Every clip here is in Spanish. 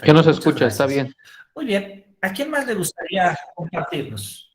Que no Perfecto, se muchas escucha, está gracias. bien. Muy bien, ¿a quién más le gustaría compartirnos?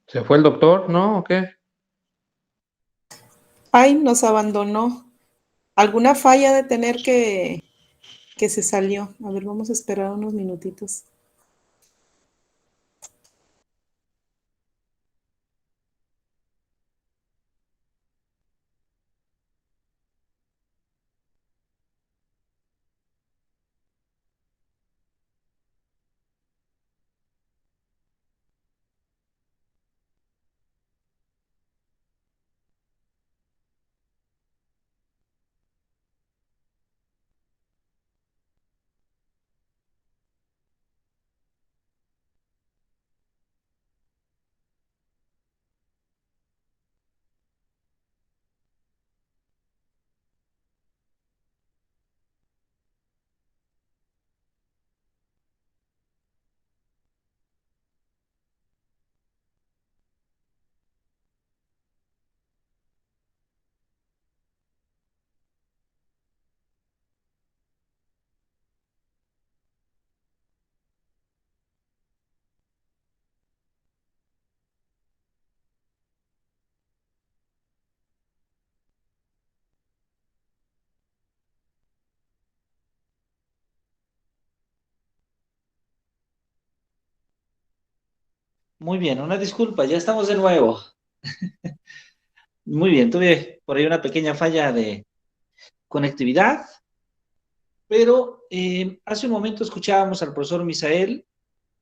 ¿Se fue el doctor? ¿No? ¿O qué? Ay, nos abandonó. ¿Alguna falla de tener que se salió? A ver, vamos a esperar unos minutitos. Muy bien, una disculpa, ya estamos de nuevo. Muy bien, tuve por ahí una pequeña falla de conectividad, pero hace un momento escuchábamos al profesor Misael,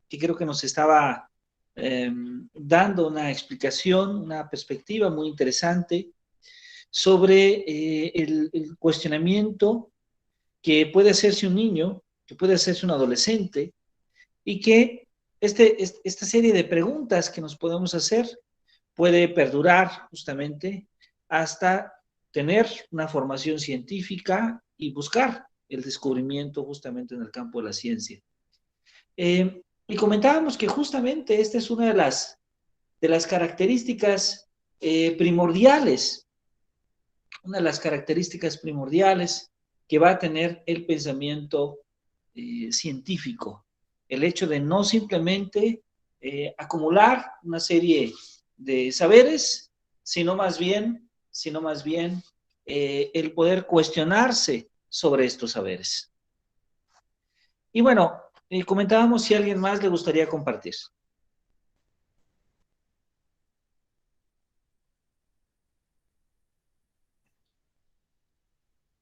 que creo que nos estaba dando una explicación, una perspectiva muy interesante sobre el cuestionamiento que puede hacerse un niño, que puede hacerse un adolescente, y que esta serie de preguntas que nos podemos hacer puede perdurar justamente hasta tener una formación científica y buscar el descubrimiento justamente en el campo de la ciencia. Y comentábamos que justamente esta es una de las características primordiales, una de las características primordiales que va a tener el pensamiento científico. El hecho de no simplemente acumular una serie de saberes, sino más bien el poder cuestionarse sobre estos saberes. Y bueno, comentábamos si a alguien más le gustaría compartir.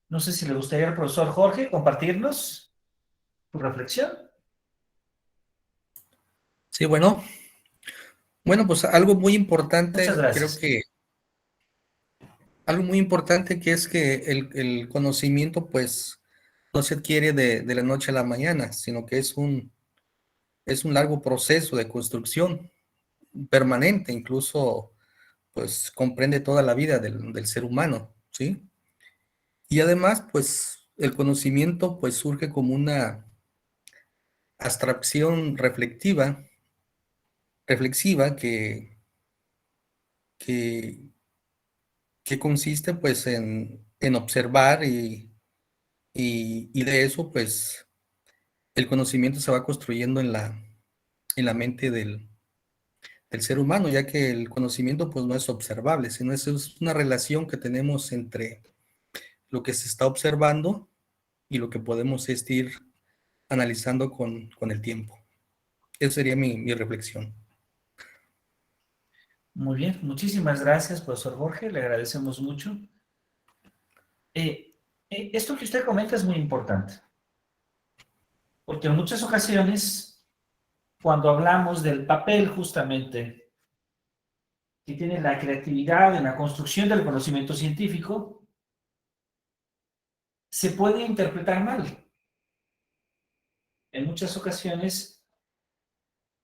No sé si le gustaría al profesor Jorge compartirnos tu reflexión. Sí, bueno, pues algo muy Muchas importante, creo gracias. que algo muy importante que es que el conocimiento pues no se adquiere de la noche a la mañana, sino que es un largo proceso de construcción permanente, incluso pues comprende toda la vida del ser humano, ¿sí? Y además pues el conocimiento pues surge como una abstracción reflexiva que, que consiste pues en observar y de eso pues el conocimiento se va construyendo en la mente del ser humano, ya que el conocimiento pues no es observable, sino es una relación que tenemos entre lo que se está observando y lo que podemos ir analizando con el tiempo. Esa sería mi reflexión. Muy bien, muchísimas gracias, profesor Jorge, le agradecemos mucho. Esto que usted comenta es muy importante, porque en muchas ocasiones, cuando hablamos del papel justamente que tiene la creatividad en la construcción del conocimiento científico, se puede interpretar mal. En muchas ocasiones,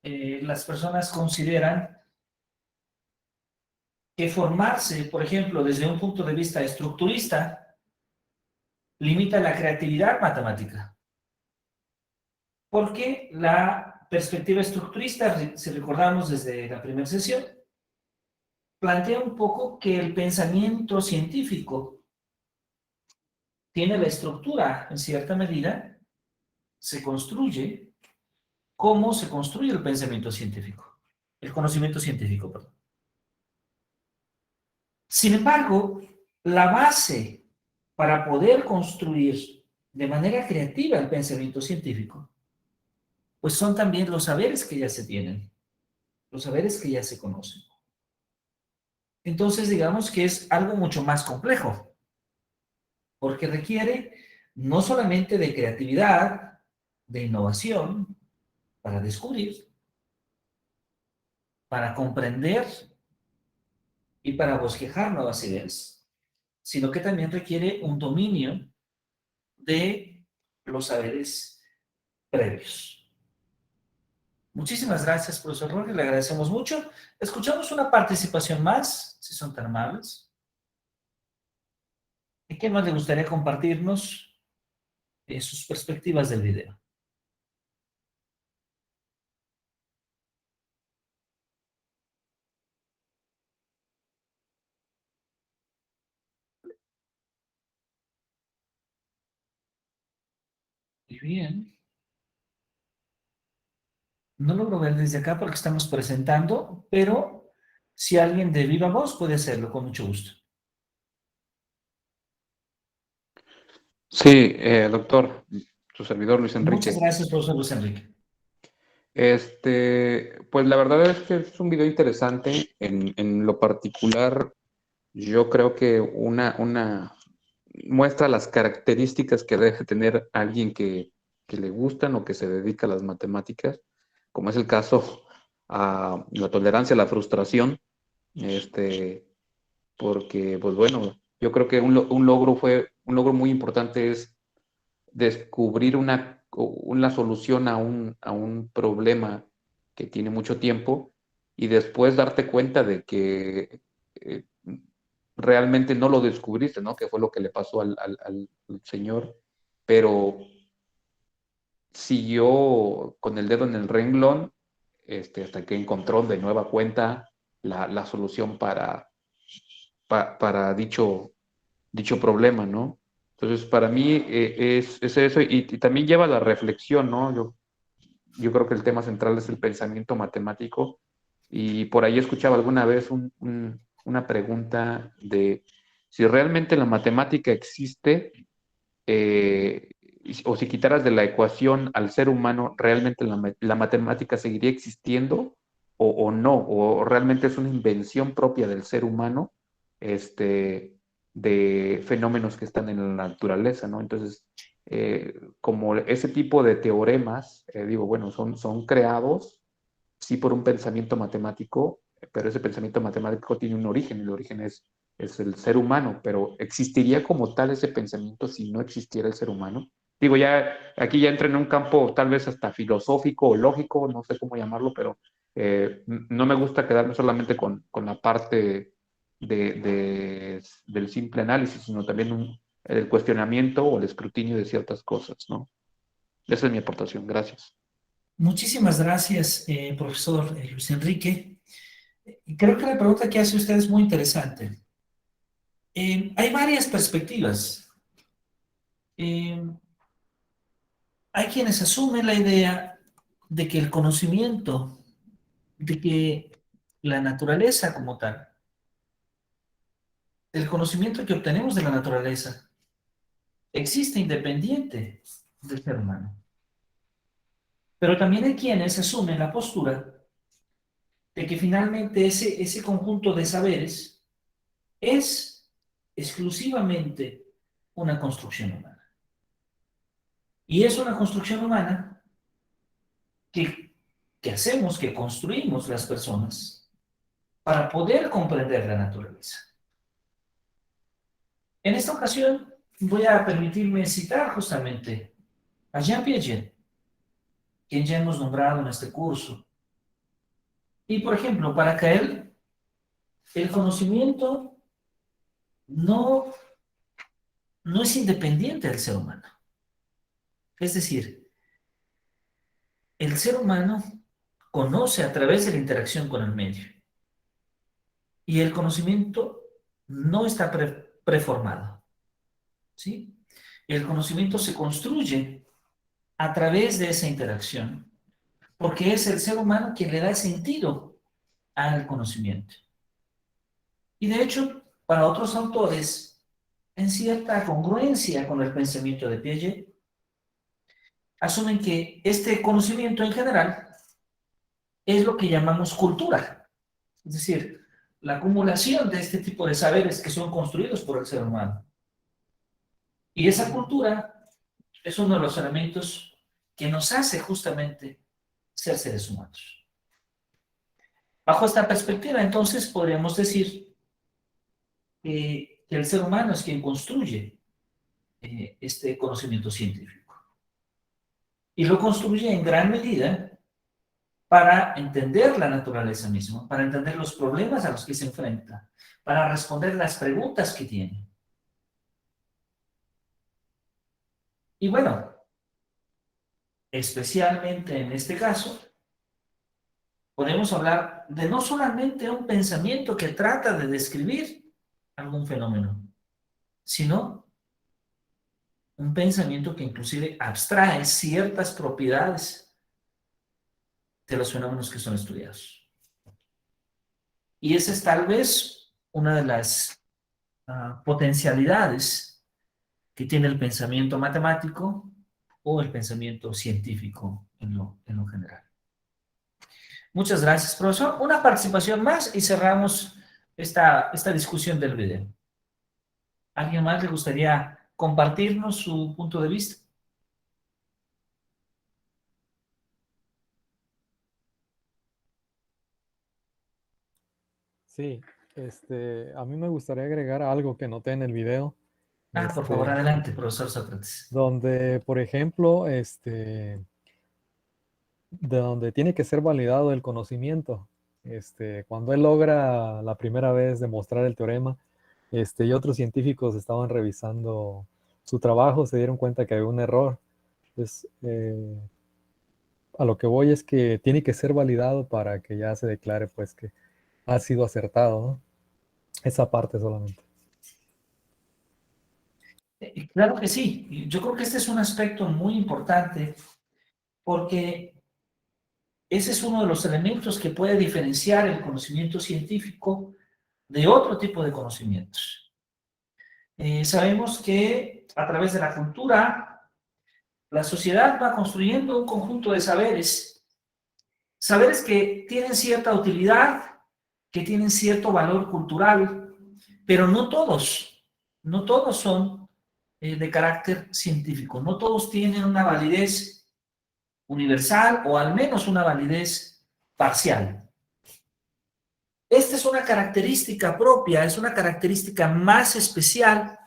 las personas consideran que formarse, por ejemplo, desde un punto de vista estructurista, limita la creatividad matemática. Porque la perspectiva estructurista, si recordamos desde la primera sesión, plantea un poco que el pensamiento científico tiene la estructura, en cierta medida, se construye como se construye el pensamiento científico, el conocimiento científico, perdón. Sin embargo, la base para poder construir de manera creativa el pensamiento científico, pues son también los saberes que ya se tienen, los saberes que ya se conocen. Entonces, digamos que es algo mucho más complejo, porque requiere no solamente de creatividad, de innovación, para descubrir, para comprender y para bosquejar nuevas ideas, sino que también requiere un dominio de los saberes previos. Muchísimas gracias, profesor Jorge, le agradecemos mucho. Escuchamos una participación más, si son tan amables. ¿Y qué más le gustaría compartirnos sus perspectivas del video? Muy bien. No logro ver desde acá porque estamos presentando, pero si alguien de viva voz puede hacerlo con mucho gusto. Sí, doctor, su servidor Luis Muchas Enrique. gracias, profesor Luis Enrique. Pues la verdad es que es un video interesante. En lo particular, yo creo que una muestra las características que debe tener alguien que le gustan o que se dedica a las matemáticas, como es el caso a la tolerancia a la frustración, porque, pues bueno, yo creo que un logro muy importante es descubrir una solución a un problema que tiene mucho tiempo y después darte cuenta de que eh, realmente no lo descubriste, ¿no? Que fue lo que le pasó al señor, pero siguió con el dedo en el renglón hasta que encontró de nueva cuenta la solución para dicho problema, ¿no? Entonces, para mí es eso y también lleva a la reflexión, ¿no? Yo creo que el tema central es el pensamiento matemático y por ahí escuchaba alguna vez una pregunta de si realmente la matemática existe o si quitaras de la ecuación al ser humano, ¿realmente la matemática seguiría existiendo o no? ¿O realmente es una invención propia del ser humano de fenómenos que están en la naturaleza, ¿no? Entonces, como ese tipo de teoremas, digo, bueno, son creados, sí, por un pensamiento matemático, pero ese pensamiento matemático tiene un origen, el origen es el ser humano, pero ¿existiría como tal ese pensamiento si no existiera el ser humano? Digo, ya aquí ya entra en un campo tal vez hasta filosófico o lógico, no sé cómo llamarlo, pero no me gusta quedarme solamente con la parte del simple análisis, sino también el cuestionamiento o el escrutinio de ciertas cosas, ¿no? Esa es mi aportación. Gracias. Muchísimas gracias, profesor Luis Enrique. Y creo que la pregunta que hace usted es muy interesante. Hay varias perspectivas. Hay quienes asumen la idea de que el conocimiento, de que la naturaleza como tal, el conocimiento que obtenemos de la naturaleza, existe independiente del ser humano. Pero también hay quienes asumen la postura de que finalmente ese conjunto de saberes es exclusivamente una construcción humana. Y es una construcción humana que hacemos, que construimos las personas para poder comprender la naturaleza. En esta ocasión voy a permitirme citar justamente a Jean Piaget, quien ya hemos nombrado en este curso. Y por ejemplo, para que él, el conocimiento no es independiente del ser humano. Es decir, el ser humano conoce a través de la interacción con el medio. Y el conocimiento no está preformado. ¿Sí? El conocimiento se construye a través de esa interacción, porque es el ser humano quien le da sentido al conocimiento. Y de hecho, para otros autores, en cierta congruencia con el pensamiento de Piaget, asumen que este conocimiento en general es lo que llamamos cultura, es decir, la acumulación de este tipo de saberes que son construidos por el ser humano. Y esa cultura es uno de los elementos que nos hace justamente ser seres humanos. Bajo esta perspectiva, entonces, podríamos decir que el ser humano es quien construye este conocimiento científico. Y lo construye en gran medida para entender la naturaleza misma, para entender los problemas a los que se enfrenta, para responder las preguntas que tiene. Y bueno, especialmente en este caso, podemos hablar de no solamente un pensamiento que trata de describir algún fenómeno, sino un pensamiento que inclusive abstrae ciertas propiedades de los fenómenos que son estudiados. Y esa es tal vez una de las potencialidades que tiene el pensamiento matemático o el pensamiento científico en lo general. Muchas gracias, profesor. Una participación más y cerramos esta discusión del video. ¿Alguien más le gustaría compartirnos su punto de vista? Sí, a mí me gustaría agregar algo que noté en el video, Por favor, adelante, profesor Sócrates. donde, por ejemplo, de donde tiene que ser validado el conocimiento. Cuando él logra la primera vez demostrar el teorema, y otros científicos estaban revisando su trabajo, se dieron cuenta que había un error. Entonces, a lo que voy es que tiene que ser validado para que ya se declare pues que ha sido acertado, ¿no? Esa parte solamente. Claro que sí. Yo creo que este es un aspecto muy importante porque ese es uno de los elementos que puede diferenciar el conocimiento científico de otro tipo de conocimientos. Sabemos que a través de la cultura, la sociedad va construyendo un conjunto de saberes, saberes que tienen cierta utilidad, que tienen cierto valor cultural, pero no todos son de carácter científico, no todos tienen una validez universal o al menos una validez parcial. Esta es una característica propia, es una característica más especial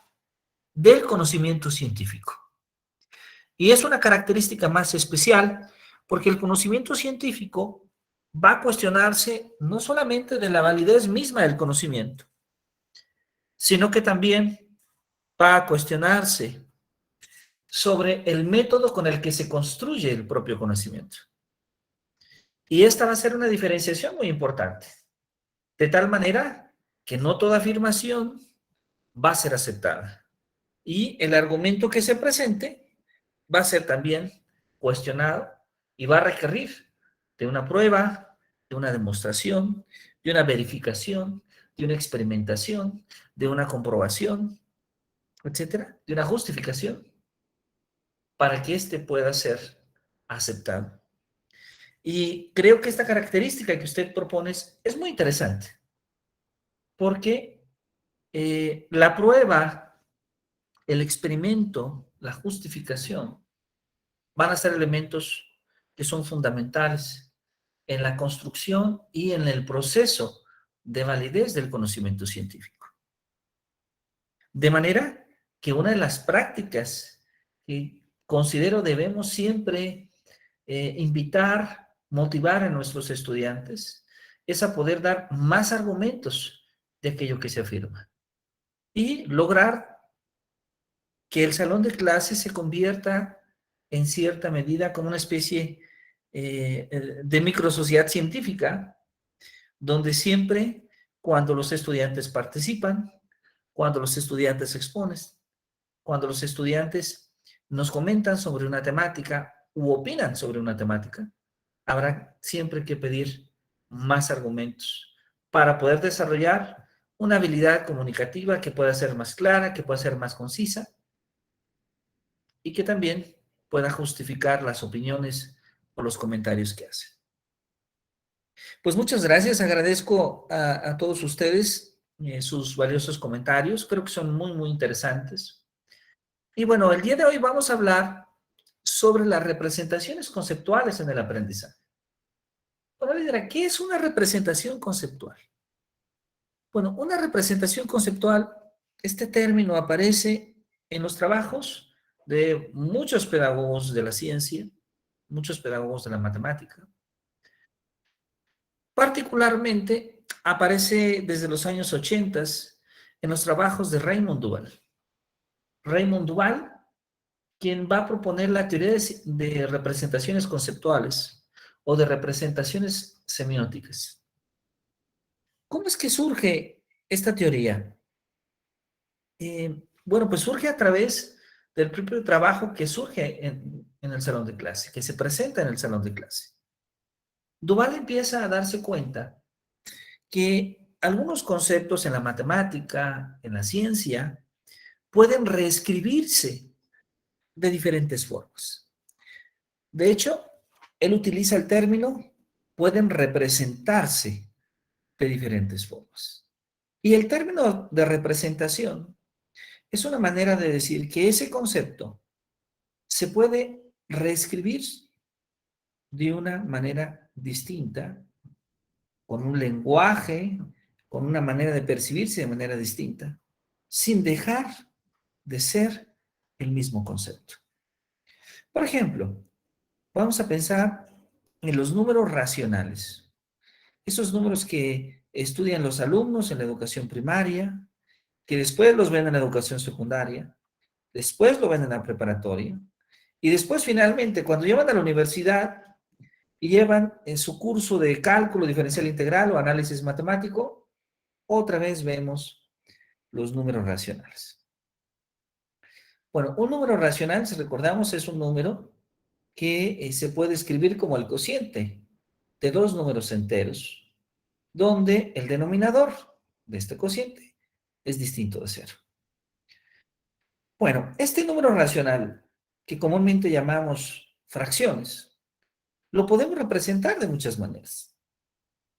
del conocimiento científico. Y es una característica más especial porque el conocimiento científico va a cuestionarse no solamente de la validez misma del conocimiento, sino que también va a cuestionarse sobre el método con el que se construye el propio conocimiento. Y esta va a ser una diferenciación muy importante, de tal manera que no toda afirmación va a ser aceptada. Y el argumento que se presente va a ser también cuestionado y va a requerir de una prueba, de una demostración, de una verificación, de una experimentación, de una comprobación, etcétera, de una justificación para que éste pueda ser aceptado. Y creo que esta característica que usted propone es muy interesante, porque la prueba, el experimento, la justificación, van a ser elementos que son fundamentales en la construcción y en el proceso de validez del conocimiento científico. De manera que una de las prácticas que considero debemos siempre invitar, motivar a nuestros estudiantes es a poder dar más argumentos de aquello que se afirma y lograr que el salón de clases se convierta en cierta medida como una especie de microsociedad científica, donde siempre cuando los estudiantes participan, cuando los estudiantes exponen, cuando los estudiantes nos comentan sobre una temática u opinan sobre una temática, habrá siempre que pedir más argumentos para poder desarrollar una habilidad comunicativa que pueda ser más clara, que pueda ser más concisa y que también pueda justificar las opiniones o los comentarios que hacen. Pues muchas gracias, agradezco a todos ustedes sus valiosos comentarios, creo que son muy, muy interesantes. Y bueno, el día de hoy vamos a hablar sobre las representaciones conceptuales en el aprendizaje. Bueno, dirá, ¿qué es una representación conceptual? Bueno, una representación conceptual, este término aparece en los trabajos de muchos pedagogos de la ciencia, muchos pedagogos de la matemática. Particularmente aparece desde los años 80 en los trabajos de Raymond Duval. Raymond Duval, quien va a proponer la teoría de representaciones conceptuales o de representaciones semióticas. ¿Cómo es que surge esta teoría? Bueno, pues surge a través del propio trabajo que surge en el salón de clase, que se presenta en el salón de clase. Duval empieza a darse cuenta que algunos conceptos en la matemática, en la ciencia, pueden reescribirse de diferentes formas. De hecho, él utiliza el término pueden representarse de diferentes formas. Y el término de representación es una manera de decir que ese concepto se puede reescribir de una manera distinta, con un lenguaje, con una manera de percibirse de manera distinta, sin dejar de ser el mismo concepto. Por ejemplo, vamos a pensar en los números racionales. Esos números que estudian los alumnos en la educación primaria, que después los ven en la educación secundaria, después lo ven en la preparatoria, y después finalmente cuando llevan a la universidad y llevan en su curso de cálculo diferencial integral o análisis matemático, otra vez vemos los números racionales. Bueno, un número racional, si recordamos, es un número que se puede escribir como el cociente de dos números enteros, donde el denominador de este cociente es distinto de cero. Bueno, este número racional, que comúnmente llamamos fracciones, lo podemos representar de muchas maneras.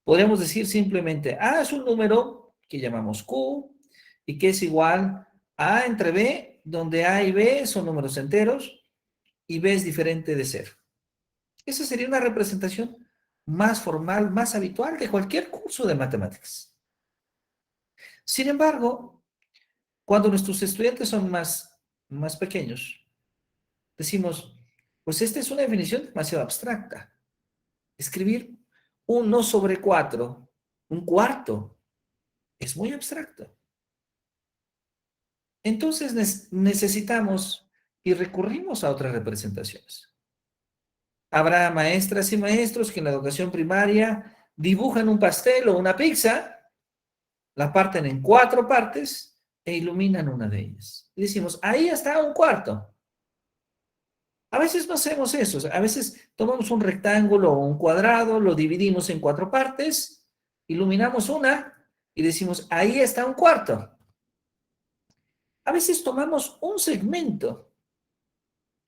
Podemos decir simplemente, A es un número que llamamos Q y que es igual a A entre B, donde A y B son números enteros y B es diferente de cero. Esa sería una representación más formal, más habitual de cualquier curso de matemáticas. Sin embargo, cuando nuestros estudiantes son más pequeños, decimos, pues esta es una definición demasiado abstracta. Escribir 1 sobre 4, un cuarto, es muy abstracto. Entonces necesitamos y recurrimos a otras representaciones. Habrá maestras y maestros que en la educación primaria dibujan un pastel o una pizza, la parten en 4 partes e iluminan una de ellas. Y decimos, ahí está un cuarto. A veces no hacemos eso, o sea, a veces tomamos un rectángulo o un cuadrado, lo dividimos en 4 partes, iluminamos una y decimos, ahí está un cuarto. A veces tomamos un segmento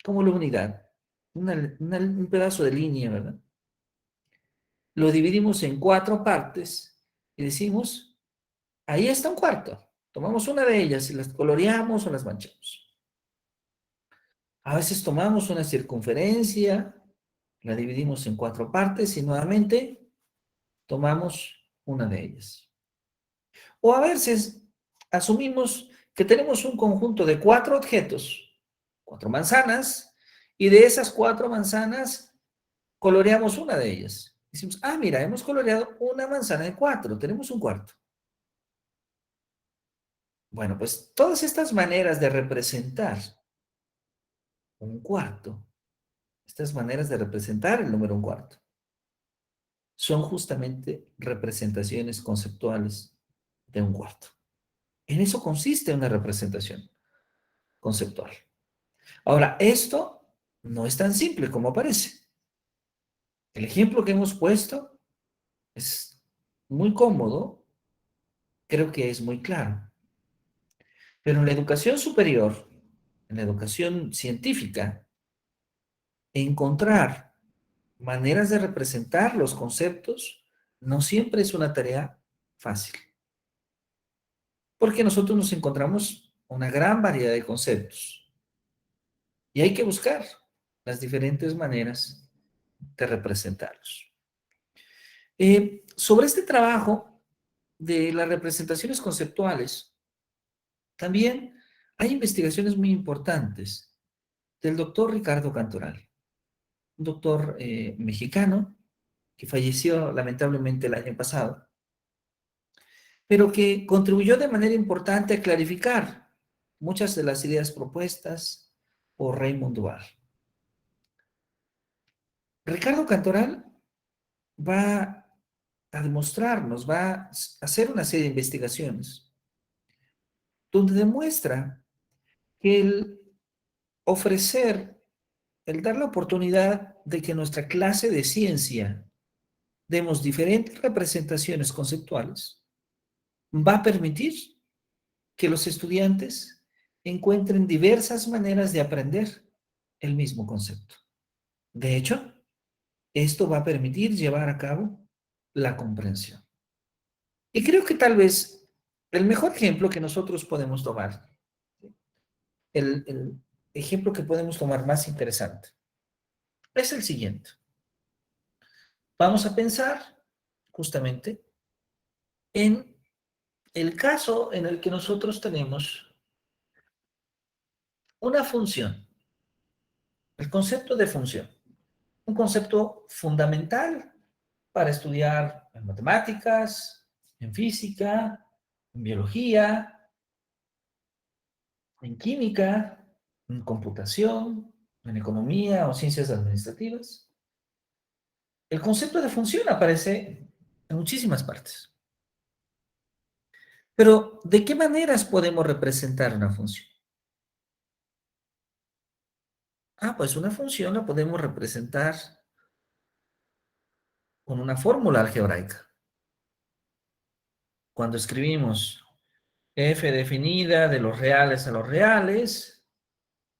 como la unidad, un pedazo de línea, ¿verdad? Lo dividimos en 4 partes y decimos, ahí está un cuarto. Tomamos una de ellas y las coloreamos o las manchamos. A veces tomamos una circunferencia, la dividimos en 4 partes y nuevamente tomamos una de ellas. O a veces asumimos que tenemos un conjunto de 4 objetos, 4 manzanas, y de esas 4 manzanas coloreamos una de ellas. Decimos, ah, mira, hemos coloreado una manzana de 4, tenemos un cuarto. Bueno, pues todas estas maneras de representar un cuarto, estas maneras de representar el número un cuarto, son justamente representaciones conceptuales de un cuarto. En eso consiste una representación conceptual. Ahora, esto no es tan simple como parece. El ejemplo que hemos puesto es muy cómodo, creo que es muy claro. Pero en la educación superior, en la educación científica, encontrar maneras de representar los conceptos no siempre es una tarea fácil. Porque nosotros nos encontramos una gran variedad de conceptos y hay que buscar las diferentes maneras de representarlos. Sobre este trabajo de las representaciones conceptuales, también hay investigaciones muy importantes del doctor Ricardo Cantoral, un doctor mexicano que falleció lamentablemente el año pasado, pero que contribuyó de manera importante a clarificar muchas de las ideas propuestas por Raymond Duval. Ricardo Cantoral va a demostrarnos, va a hacer una serie de investigaciones donde demuestra que el ofrecer, el dar la oportunidad de que nuestra clase de ciencia demos diferentes representaciones conceptuales, va a permitir que los estudiantes encuentren diversas maneras de aprender el mismo concepto. De hecho, esto va a permitir llevar a cabo la comprensión. Y creo que tal vez el mejor ejemplo que nosotros podemos tomar, el ejemplo que podemos tomar más interesante, es el siguiente. Vamos a pensar justamente en el caso en el que nosotros tenemos una función, el concepto de función, un concepto fundamental para estudiar en matemáticas, en física, en biología, en química, en computación, en economía o ciencias administrativas. El concepto de función aparece en muchísimas partes. Pero, ¿de qué maneras podemos representar una función? Pues una función la podemos representar con una fórmula algebraica. Cuando escribimos f definida de los reales a los reales,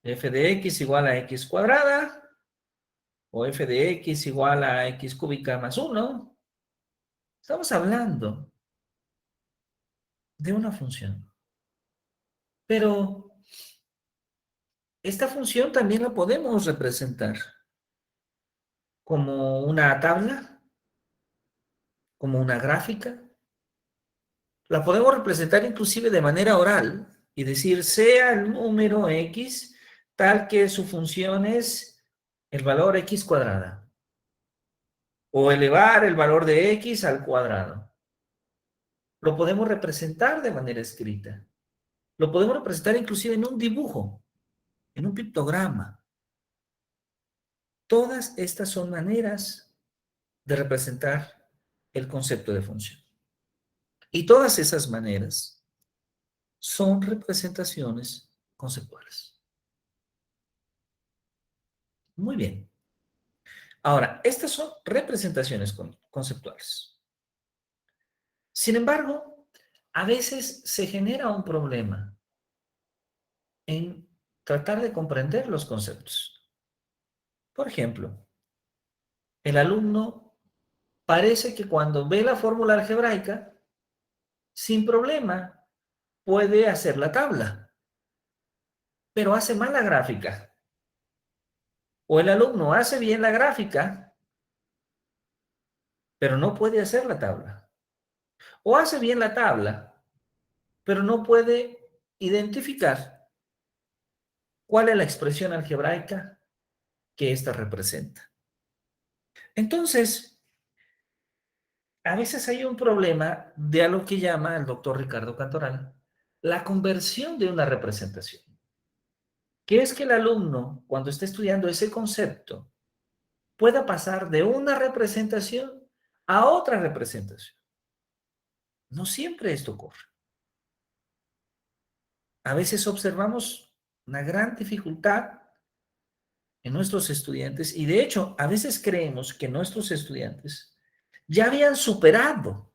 f de x igual a x cuadrada, o f de x igual a x cúbica más 1, estamos hablando de una función. Pero esta función también la podemos representar como una tabla, como una gráfica. La podemos representar inclusive de manera oral y decir, sea el número x tal que su función es el valor x cuadrada, o elevar el valor de x al cuadrado. Lo podemos representar de manera escrita. Lo podemos representar inclusive en un dibujo, en un pictograma. Todas estas son maneras de representar el concepto de función. Y todas esas maneras son representaciones conceptuales. Muy bien. Ahora, estas son representaciones conceptuales. Sin embargo, a veces se genera un problema en tratar de comprender los conceptos. Por ejemplo, el alumno parece que cuando ve la fórmula algebraica, sin problema puede hacer la tabla, pero hace mal la gráfica. O el alumno hace bien la gráfica, pero no puede hacer la tabla. O hace bien la tabla, pero no puede identificar cuál es la expresión algebraica que ésta representa. Entonces, a veces hay un problema de algo que llama el doctor Ricardo Cantoral la conversión de una representación, que es que el alumno, cuando está estudiando ese concepto, pueda pasar de una representación a otra representación. No siempre esto ocurre. A veces observamos una gran dificultad en nuestros estudiantes y de hecho a veces creemos que nuestros estudiantes ya habían superado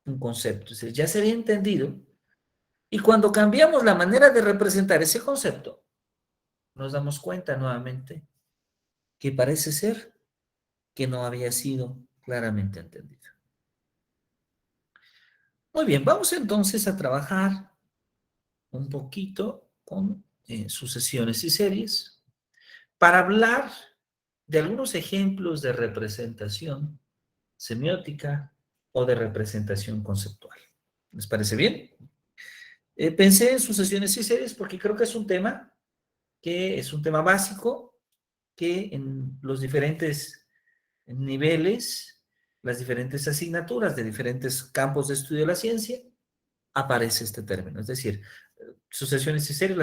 un concepto, es decir, ya se había entendido y cuando cambiamos la manera de representar ese concepto, nos damos cuenta nuevamente que parece ser que no había sido claramente entendido. Muy bien, vamos entonces a trabajar un poquito con sucesiones y series para hablar de algunos ejemplos de representación semiótica o de representación conceptual. ¿Les parece bien? Pensé en sucesiones y series porque creo que es un tema básico que en los diferentes niveles, las diferentes asignaturas de diferentes campos de estudio de la ciencia, aparece este término. Es decir, sucesiones y series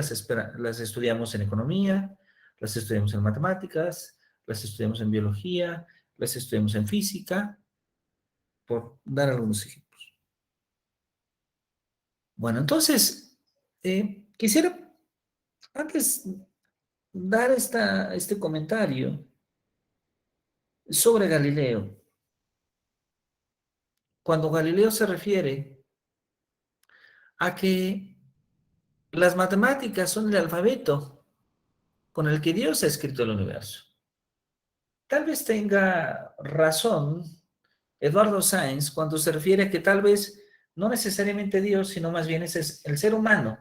las estudiamos en economía, las estudiamos en matemáticas, las estudiamos en biología, las estudiamos en física, por dar algunos ejemplos. Bueno, entonces, quisiera antes dar este comentario sobre Galileo. Cuando Galileo se refiere a que las matemáticas son el alfabeto con el que Dios ha escrito el universo. Tal vez tenga razón Eduardo Sáenz cuando se refiere a que tal vez no necesariamente Dios, sino más bien es el ser humano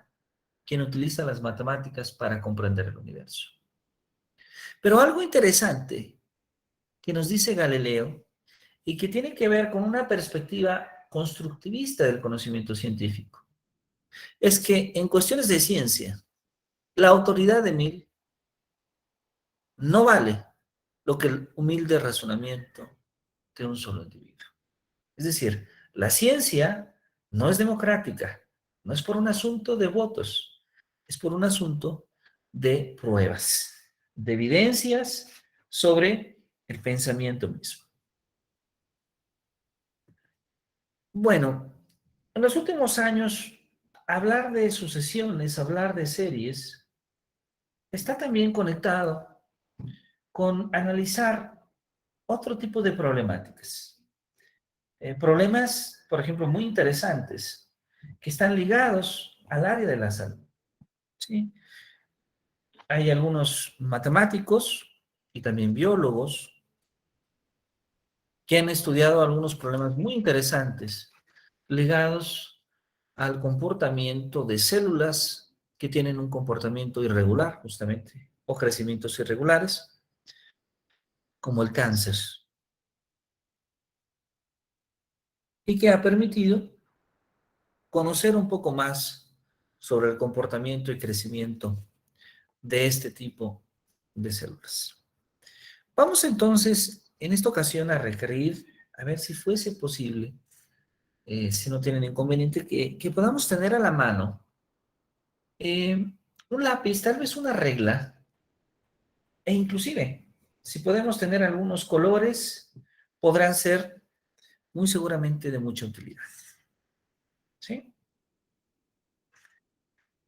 quien utiliza las matemáticas para comprender el universo. Pero algo interesante que nos dice Galileo y que tiene que ver con una perspectiva constructivista del conocimiento científico es que en cuestiones de ciencia, la autoridad de mil no vale lo que el humilde razonamiento de un solo individuo. Es decir, la ciencia no es democrática, no es por un asunto de votos, es por un asunto de pruebas, de evidencias sobre el pensamiento mismo. Bueno, en los últimos años, hablar de sucesiones, hablar de series, está también conectado con analizar otro tipo de problemáticas. Problemas, por ejemplo, muy interesantes, que están ligados al área de la salud. ¿Sí? Hay algunos matemáticos y también biólogos que han estudiado algunos problemas muy interesantes ligados al comportamiento de células que tienen un comportamiento irregular, justamente, o crecimientos irregulares, como el cáncer, y que ha permitido conocer un poco más sobre el comportamiento y crecimiento de este tipo de células. Vamos entonces, en esta ocasión, a requerir, a ver si fuese posible, si no tienen inconveniente, que podamos tener a la mano un lápiz, tal vez una regla, e inclusive, si podemos tener algunos colores, podrán ser muy seguramente de mucha utilidad. ¿Sí?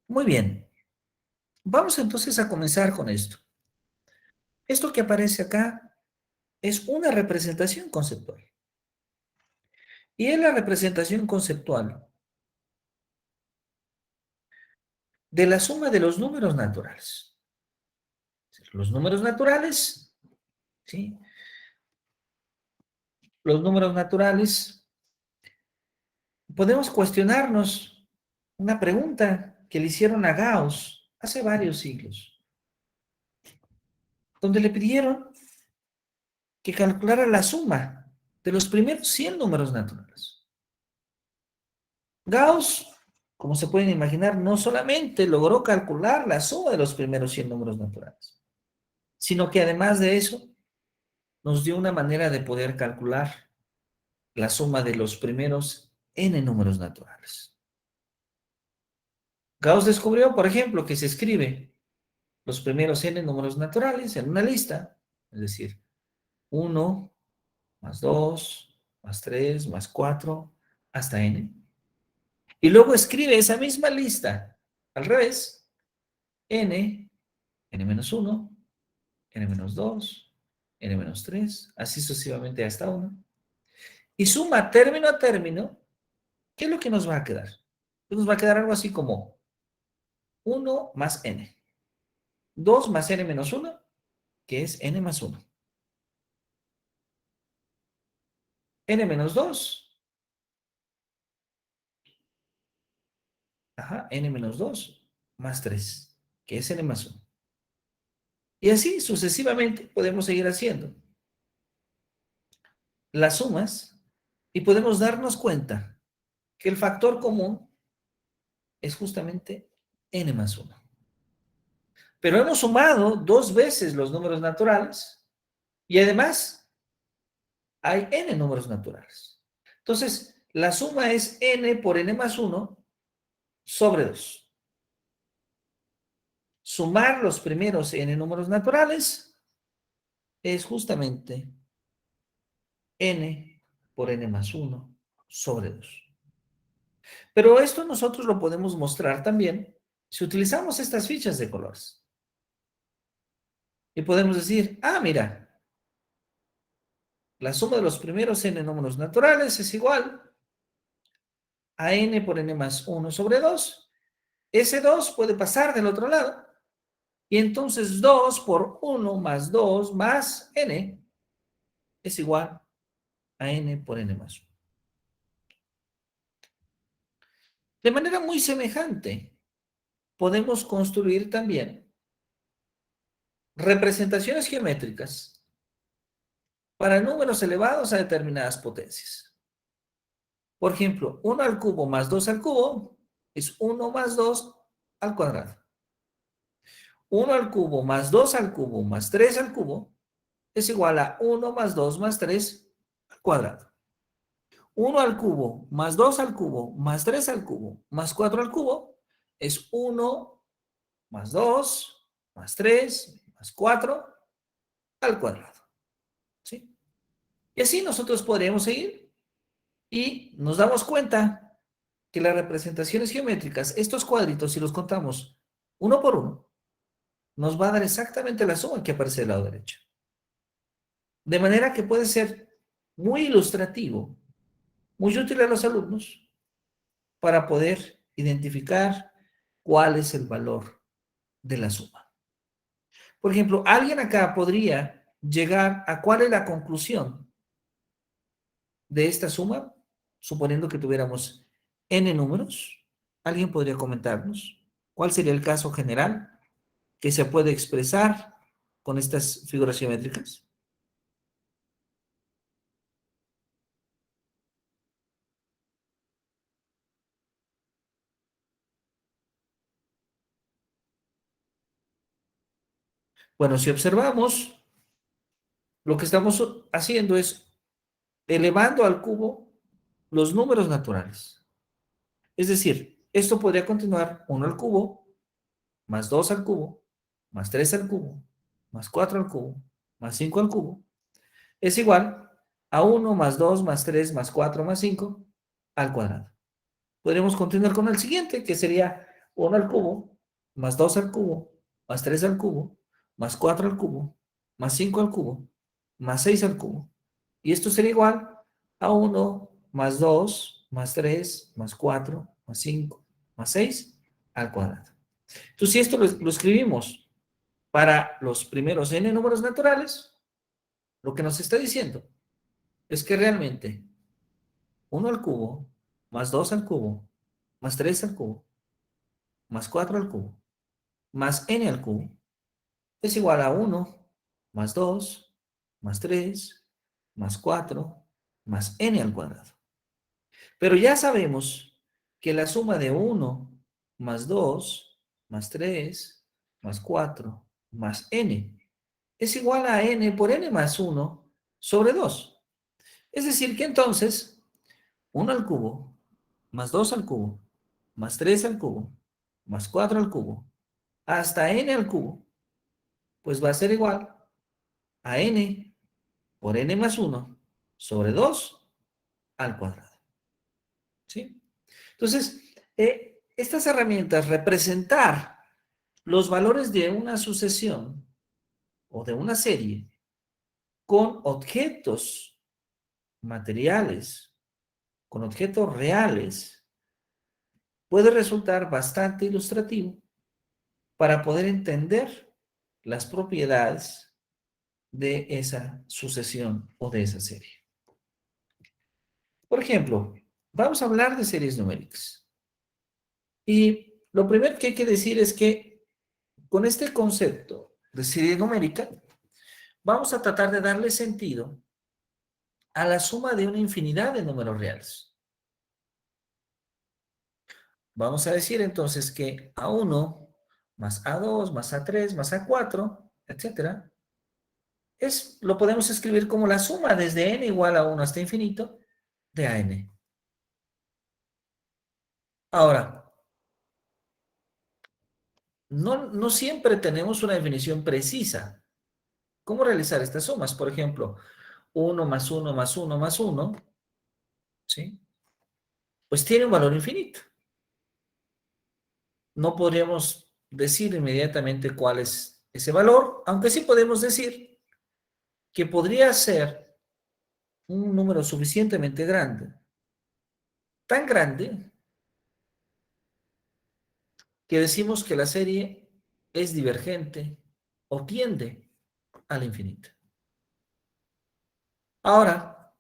Muy bien. Vamos entonces a comenzar con esto. Esto que aparece acá es una representación conceptual. Y es la representación conceptual de la suma de los números naturales. Los números naturales, ¿sí? Los números naturales, podemos cuestionarnos una pregunta que le hicieron a Gauss hace varios siglos, donde le pidieron que calculara la suma de los primeros 100 números naturales. Gauss, como se pueden imaginar, no solamente logró calcular la suma de los primeros 100 números naturales, sino que además de eso, nos dio una manera de poder calcular la suma de los primeros n números naturales. Gauss descubrió, por ejemplo, que se escribe los primeros n números naturales en una lista, es decir, 1 más 2 más 3 más 4 hasta n. Y luego escribe esa misma lista al revés, n, n-1, n-2, n-3, así sucesivamente hasta 1. Y suma término a término, ¿qué es lo que nos va a quedar? Pues nos va a quedar algo así como 1 más n, 2 más n-1, que es n más 1, n-2, n-2 más 3, que es n más 1. Y así sucesivamente podemos seguir haciendo las sumas y podemos darnos cuenta que el factor común es justamente n más 1. Pero hemos sumado 2 veces los números naturales y además hay n números naturales. Entonces, la suma es n por n más 1 sobre 2. Sumar los primeros n números naturales es justamente n por n más 1 sobre 2. Pero esto nosotros lo podemos mostrar también si utilizamos estas fichas de colores. Y podemos decir, mira, la suma de los primeros n números naturales es igual a n por n más 1 sobre 2. Ese 2 puede pasar del otro lado. Y entonces 2 por 1 más 2 más n es igual a n por n más 1. De manera muy semejante, podemos construir también representaciones geométricas para números elevados a determinadas potencias. Por ejemplo, 1 al cubo más 2 al cubo es 1 más 2 al cuadrado. 1 al cubo más 2 al cubo más 3 al cubo es igual a 1 más 2 más 3 al cuadrado. 1 al cubo más 2 al cubo más 3 al cubo más 4 al cubo es 1 más 2 más 3 más 4 al cuadrado. ¿Sí? Y así nosotros podríamos seguir y nos damos cuenta que las representaciones geométricas, estos cuadritos, si los contamos uno por uno, nos va a dar exactamente la suma que aparece del lado derecho. De manera que puede ser muy ilustrativo, muy útil a los alumnos para poder identificar cuál es el valor de la suma. Por ejemplo, alguien acá podría llegar a cuál es la conclusión de esta suma, suponiendo que tuviéramos n números. ¿Alguien podría comentarnos cuál sería el caso general que se puede expresar con estas figuras geométricas? Bueno, si observamos, lo que estamos haciendo es elevando al cubo los números naturales. Es decir, esto podría continuar 1 al cubo, más 2 al cubo, más 3 al cubo, más 4 al cubo, más 5 al cubo. Es igual a 1 más 2 más 3 más 4 más 5 al cuadrado. Podríamos continuar con el siguiente, que sería 1 al cubo, más 2 al cubo, más 3 al cubo, más 4 al cubo, más 5 al cubo, más 6 al cubo. Y esto sería igual a 1 más 2 más 3 más 4 más 5 más 6 al cuadrado. Entonces, si esto lo escribimos para los primeros n números naturales, lo que nos está diciendo es que realmente 1 al cubo, más 2 al cubo, más 3 al cubo, más 4 al cubo, más n al cubo, es igual a 1, más 2, más 3, más 4, más n al cuadrado. Pero ya sabemos que la suma de 1 más 2 más 3 más 4 más n es igual a n por n más 1 sobre 2. Es decir, que entonces 1 al cubo más 2 al cubo más 3 al cubo más 4 al cubo hasta n al cubo, pues va a ser igual a n por n más 1 sobre 2 al cuadrado. ¿Sí? Entonces, estas herramientas, representar los valores de una sucesión o de una serie con objetos materiales, con objetos reales, puede resultar bastante ilustrativo para poder entender las propiedades de esa sucesión o de esa serie. Por ejemplo, vamos a hablar de series numéricas. Y lo primero que hay que decir es que con este concepto de serie numérica, vamos a tratar de darle sentido a la suma de una infinidad de números reales. Vamos a decir entonces que A1 más A2 más A3 más A4, etcétera, lo podemos escribir como la suma desde n igual a 1 hasta infinito de AN. Ahora, no siempre tenemos una definición precisa. ¿Cómo realizar estas sumas? Por ejemplo, 1 más 1 más 1 más 1, ¿sí? Pues tiene un valor infinito. No podríamos decir inmediatamente cuál es ese valor, aunque sí podemos decir que podría ser un número suficientemente grande, tan grande que decimos que la serie es divergente o tiende al infinito. Ahora,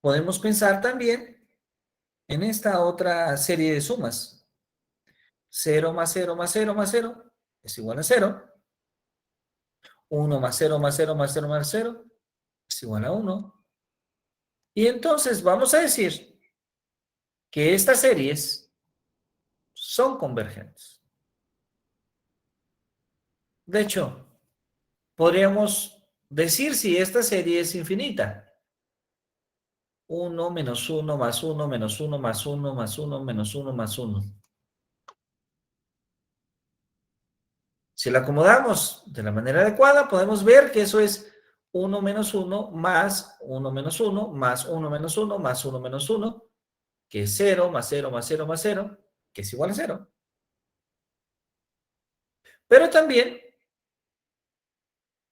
podemos pensar también en esta otra serie de sumas. 0 más 0 más 0 más 0 es igual a 0. 1 más 0 más 0 más 0 más 0 es igual a 1. Y entonces vamos a decir que estas series son convergentes. De hecho, podríamos decir si esta serie es infinita. 1 menos 1 más 1 menos 1 más 1 más 1 menos 1 más 1. Si la acomodamos de la manera adecuada, podemos ver que eso es 1 menos 1 más 1 menos 1 más 1 menos 1 más 1 menos 1, que es 0 más 0 más 0 más 0, que es igual a 0. Pero también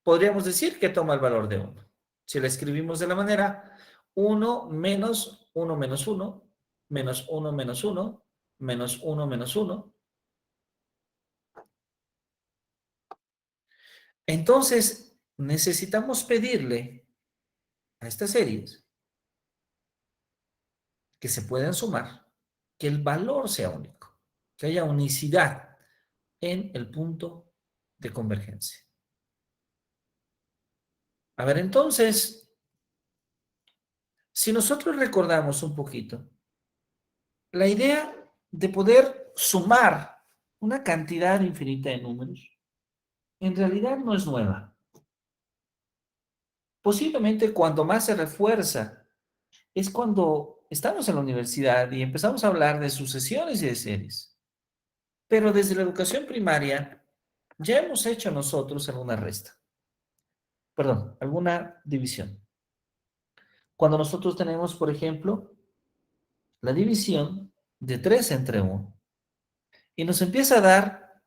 podríamos decir que toma el valor de 1. Si la escribimos de la manera 1 menos 1 menos 1, menos 1 menos 1, menos 1 menos 1. Entonces, necesitamos pedirle a estas series que se puedan sumar, que el valor sea único, que haya unicidad en el punto de convergencia. A ver, entonces, si nosotros recordamos un poquito, la idea de poder sumar una cantidad infinita de números, en realidad no es nueva. Posiblemente cuando más se refuerza es cuando estamos en la universidad y empezamos a hablar de sucesiones y de series. Pero desde la educación primaria ya hemos hecho nosotros alguna resta. Perdón, alguna división. Cuando nosotros tenemos, por ejemplo, la división de 3 entre 1 y nos empieza a dar,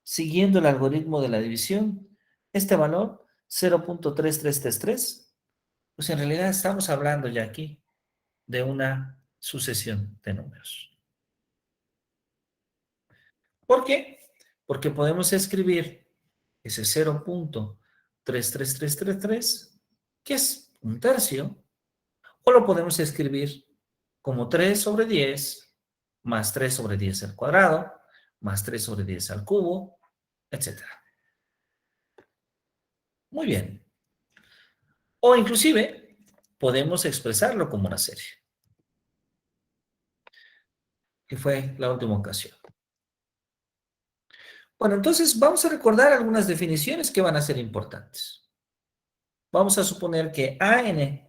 siguiendo el algoritmo de la división, Este valor, 0.3333, pues en realidad estamos hablando ya aquí de una sucesión de números. ¿Por qué? Porque podemos escribir ese 0.33333, que es un tercio, o lo podemos escribir como 3 sobre 10 más 3 sobre 10 al cuadrado, más 3 sobre 10 al cubo, etc. Muy bien. O inclusive podemos expresarlo como una serie, que fue la última ocasión. Bueno, entonces vamos a recordar algunas definiciones que van a ser importantes. Vamos a suponer que AN,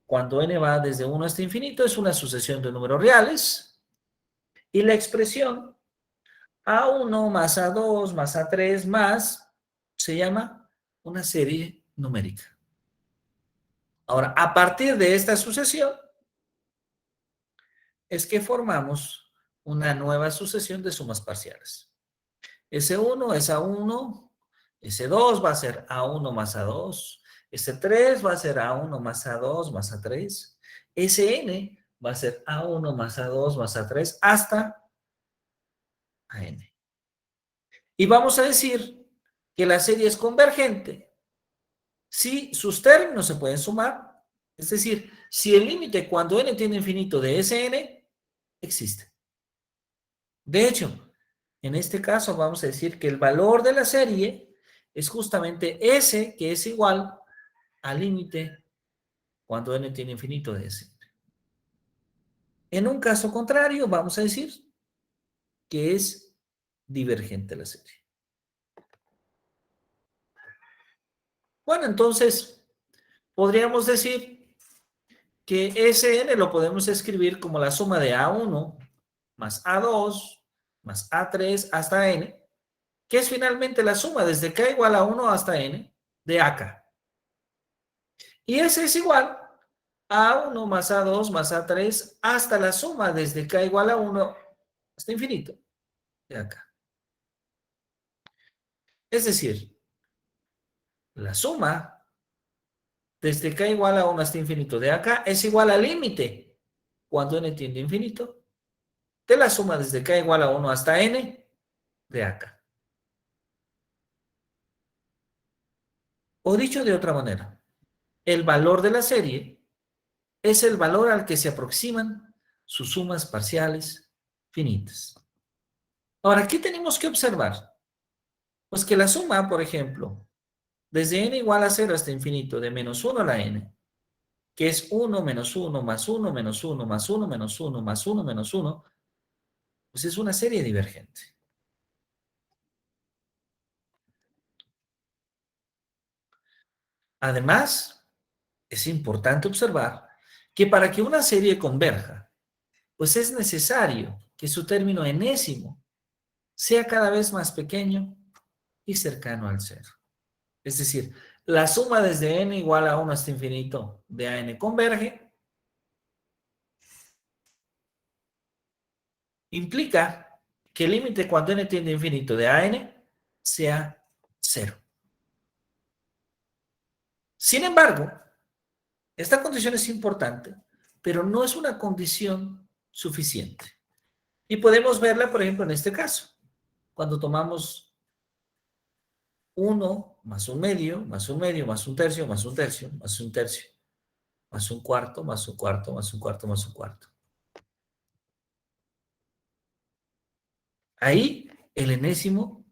cuando n va desde 1 hasta infinito, es una sucesión de números reales, y la expresión A1 más A2 más A3 más se llama una serie numérica. Ahora, a partir de esta sucesión, es que formamos una nueva sucesión de sumas parciales. S1 es A1, S2 va a ser A1 más A2, S3 va a ser A1 más A2 más A3, Sn va a ser A1 más A2 más A3 hasta AN. Y vamos a decir que la serie es convergente si sus términos se pueden sumar, es decir, si el límite cuando n tiende a infinito de Sn existe. De hecho, en este caso vamos a decir que el valor de la serie es justamente S, que es igual al límite cuando n tiene infinito de Sn. En un caso contrario, vamos a decir que es divergente la serie. Bueno, entonces podríamos decir que Sn lo podemos escribir como la suma de A1 más A2 más A3 hasta n, que es finalmente la suma desde k igual a 1 hasta n de AK. Y S es igual a A1 más A2 más A3 hasta la suma desde k igual a 1 hasta infinito de AK. Es decir, la suma desde k igual a 1 hasta infinito de AK es igual al límite cuando n tiende a infinito de la suma desde k igual a 1 hasta n de AK. O dicho de otra manera, el valor de la serie es el valor al que se aproximan sus sumas parciales finitas. Ahora, ¿qué tenemos que observar? Pues que la suma, por ejemplo, desde n igual a 0 hasta infinito de menos 1 a la n, que es 1 menos 1 más 1 menos 1 más 1 menos 1 más 1 menos 1, pues es una serie divergente. Además, es importante observar que para que una serie converja, pues es necesario que su término enésimo sea cada vez más pequeño y cercano al cero. Es decir, la suma desde n igual a 1 hasta infinito de a n converge implica que el límite cuando n tiende a infinito de a n sea 0. Sin embargo, esta condición es importante, pero no es una condición suficiente. Y podemos verla, por ejemplo, en este caso, cuando tomamos 1 más un medio, más un medio, más un tercio, más un tercio, más un tercio, más un cuarto, más un cuarto, más un cuarto, más un cuarto. Ahí el enésimo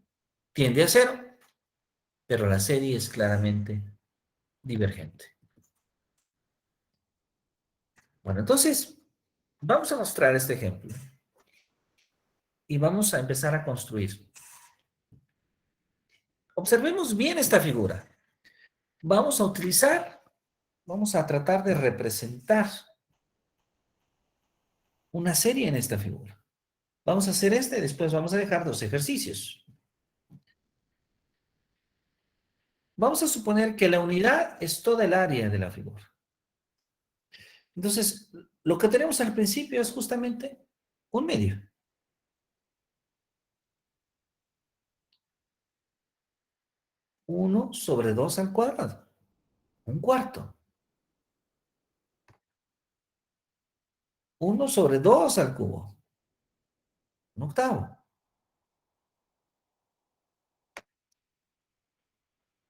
tiende a 0, pero la serie es claramente divergente. Bueno, entonces, vamos a mostrar este ejemplo y vamos a empezar a construir. Observemos bien esta figura. Vamos a tratar de representar una serie en esta figura. Vamos a hacer y después vamos a dejar 2 ejercicios. Vamos a suponer que la unidad es toda el área de la figura. Entonces, lo que tenemos al principio es justamente un medio. 1 sobre 2 al cuadrado. Un cuarto. 1 sobre 2 al cubo. Un octavo.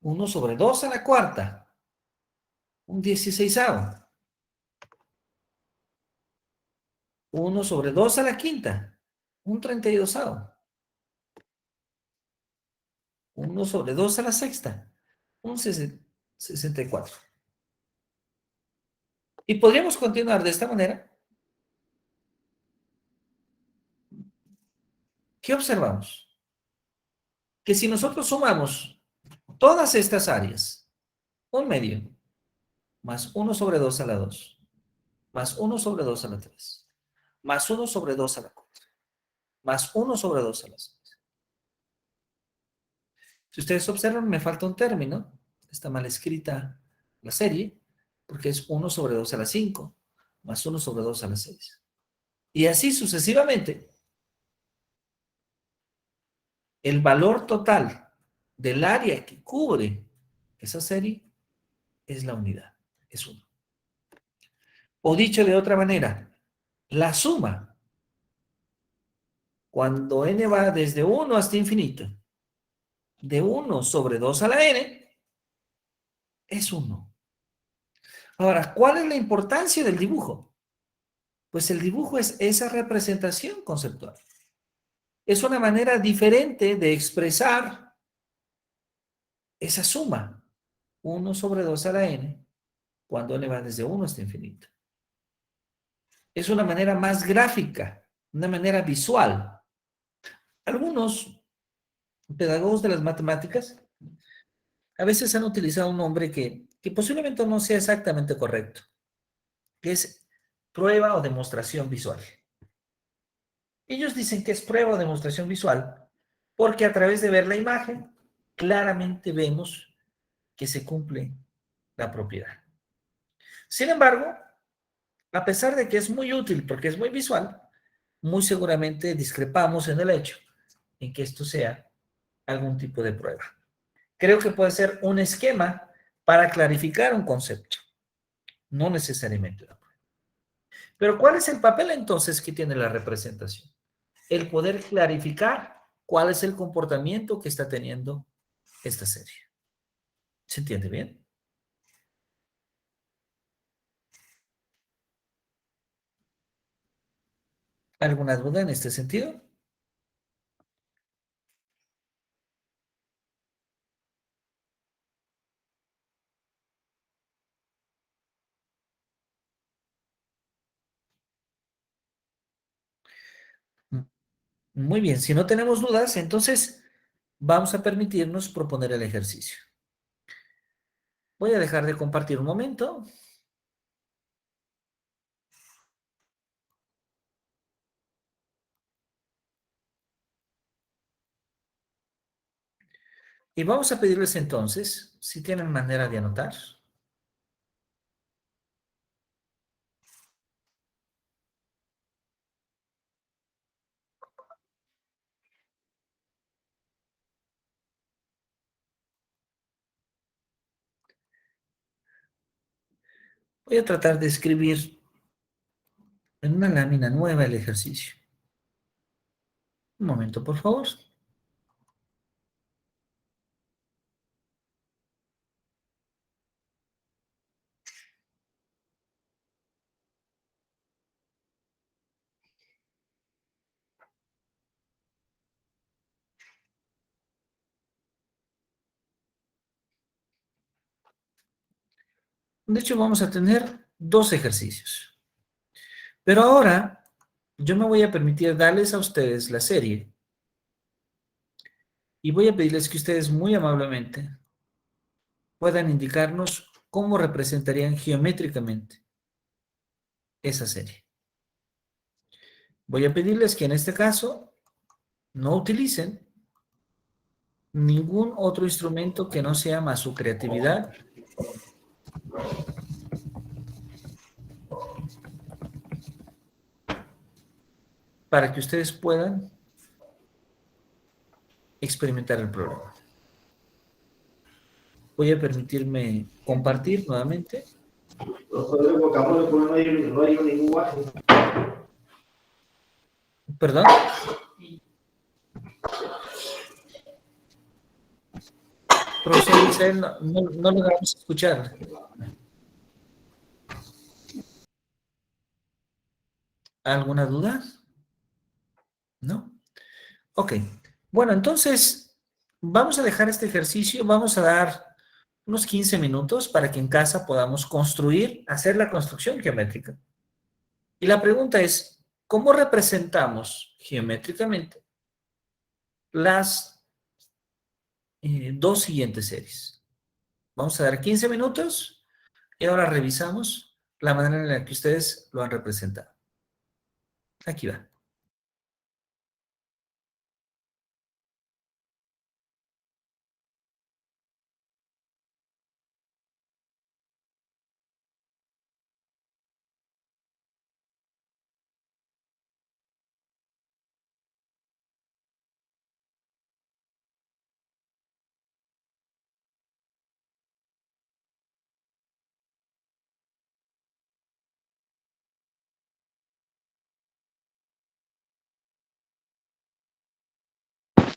1 sobre 2 a la cuarta. Un 16avo. 1 sobre 2 a la quinta. Un 32avo. 1 sobre 2 a la sexta. Un 64. Y podríamos continuar de esta manera. ¿Qué observamos? Que si nosotros sumamos todas estas áreas, un medio, más 1 sobre 2 a la 2, más 1 sobre 2 a la 3, más 1 sobre 2 a la 4, más 1 sobre 2 a la 6. Si ustedes observan, me falta un término. Está mal escrita la serie, porque es 1 sobre 2 a la 5, más 1 sobre 2 a la 6. Y así sucesivamente, el valor total del área que cubre esa serie es la unidad, es 1. O dicho de otra manera, la suma, cuando n va desde 1 hasta infinito, de 1 sobre 2 a la n, es 1. Ahora, ¿cuál es la importancia del dibujo? Pues el dibujo es esa representación conceptual. Es una manera diferente de expresar esa suma, 1 sobre 2 a la n, cuando n va desde 1 hasta infinito. Es una manera más gráfica, una manera visual. Algunos pedagogos de las matemáticas a veces han utilizado un nombre que posiblemente no sea exactamente correcto, que es prueba o demostración visual. Ellos dicen que es prueba o demostración visual porque a través de ver la imagen claramente vemos que se cumple la propiedad. Sin embargo, a pesar de que es muy útil porque es muy visual, muy seguramente discrepamos en el hecho en que esto sea algún tipo de prueba. Creo que puede ser un esquema para clarificar un concepto, no necesariamente la prueba. Pero ¿cuál es el papel entonces que tiene la representación? El poder clarificar cuál es el comportamiento que está teniendo esta serie. ¿Se entiende bien? ¿Alguna duda en este sentido? Muy bien, si no tenemos dudas, entonces vamos a permitirnos proponer el ejercicio. Voy a dejar de compartir un momento. Y vamos a pedirles entonces, si tienen manera de anotar. Voy a tratar de escribir en una lámina nueva el ejercicio. Un momento, por favor. De hecho, vamos a tener dos ejercicios. Pero ahora yo me voy a permitir darles a ustedes la serie y voy a pedirles que ustedes muy amablemente puedan indicarnos cómo representarían geométricamente esa serie. Voy a pedirles que en este caso no utilicen ningún otro instrumento que no sea más su creatividad para que ustedes puedan experimentar el problema. Voy a permitirme compartir nuevamente. Perdón. Profesor Misael, no logramos escuchar. ¿Alguna duda? ¿No? Ok. Bueno, entonces vamos a dejar este ejercicio, vamos a dar unos 15 minutos para que en casa podamos construir, hacer la construcción geométrica. Y la pregunta es, ¿cómo representamos geométricamente las dos siguientes series? Vamos a dar 15 minutos y ahora revisamos la manera en la que ustedes lo han representado. Aquí va.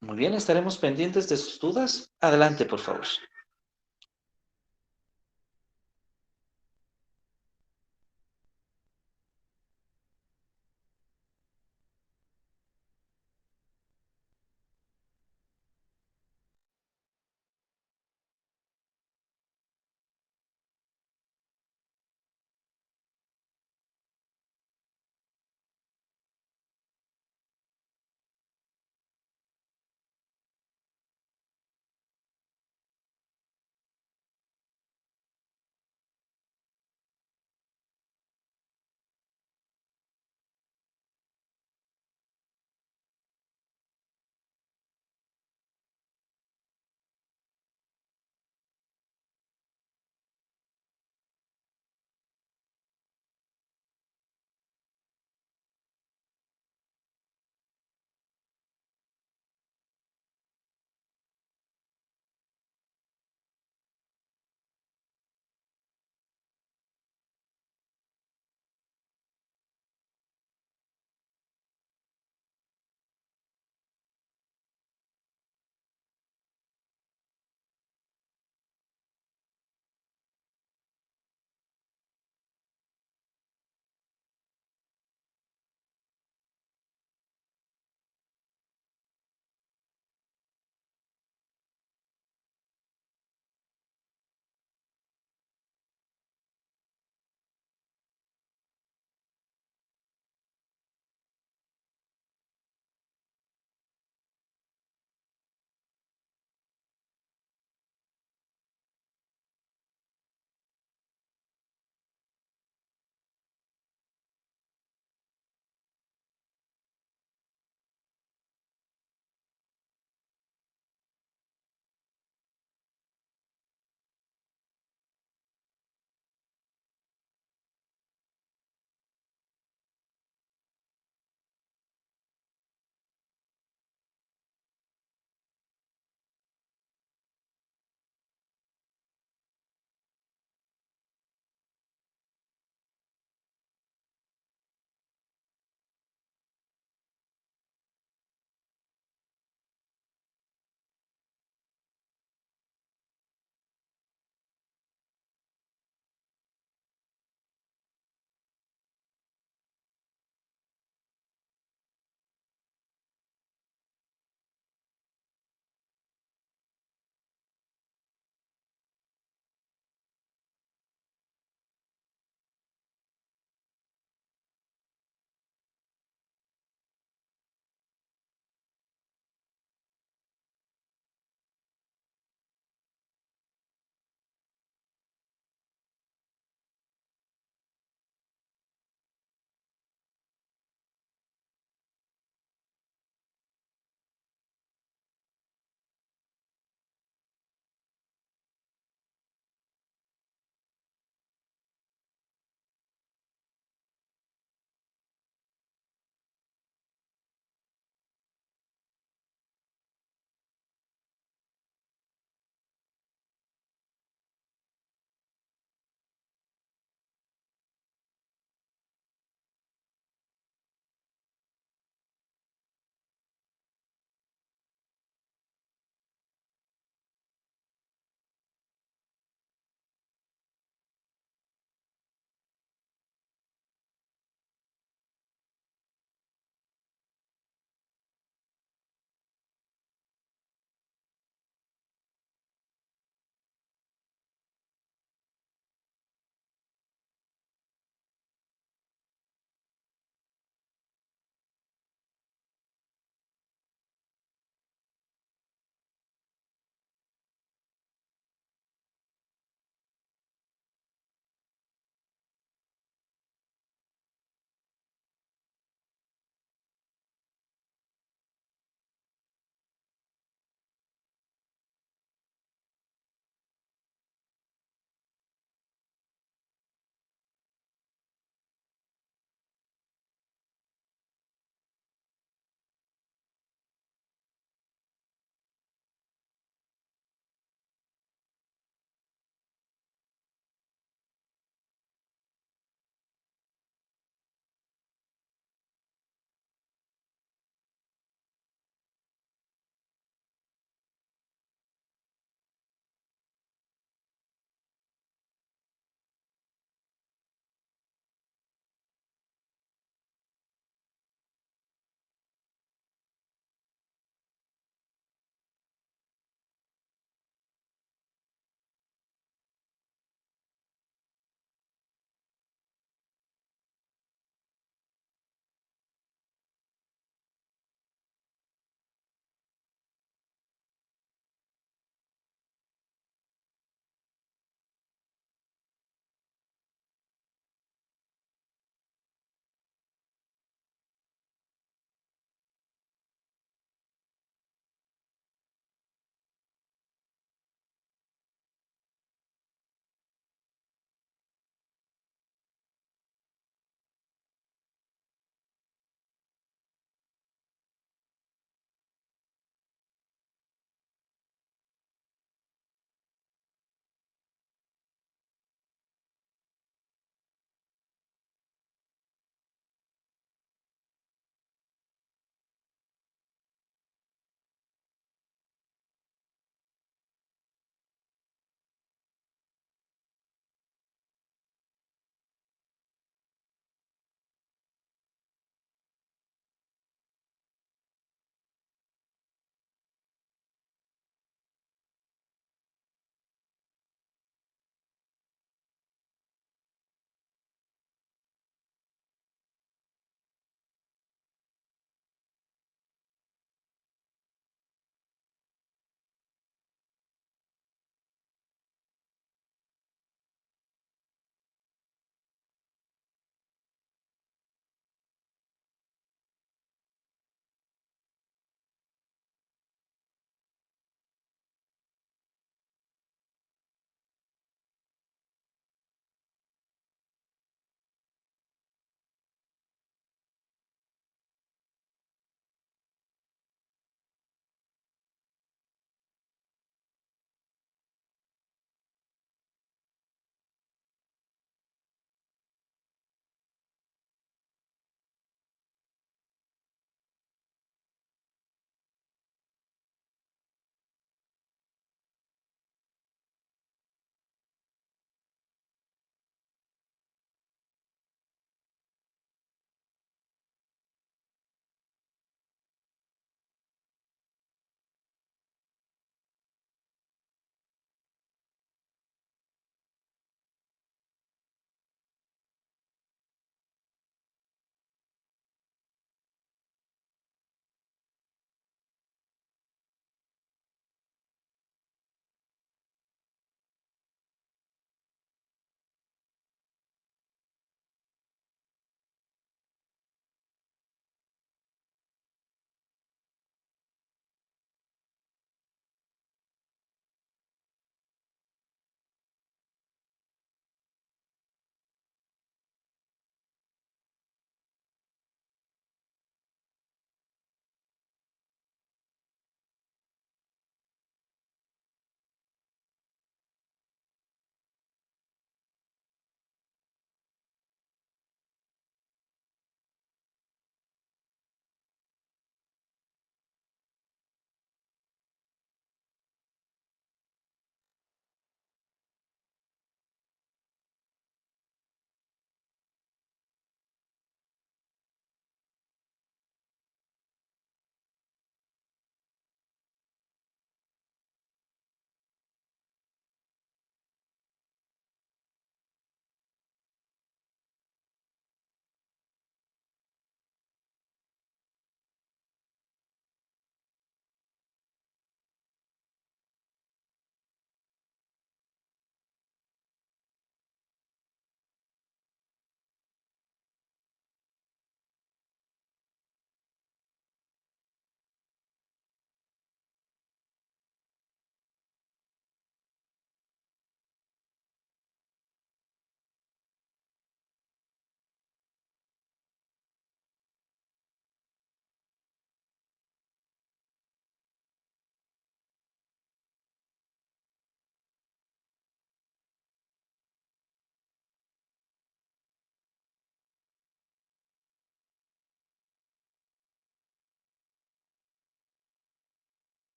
Muy bien, estaremos pendientes de sus dudas. Adelante, por favor.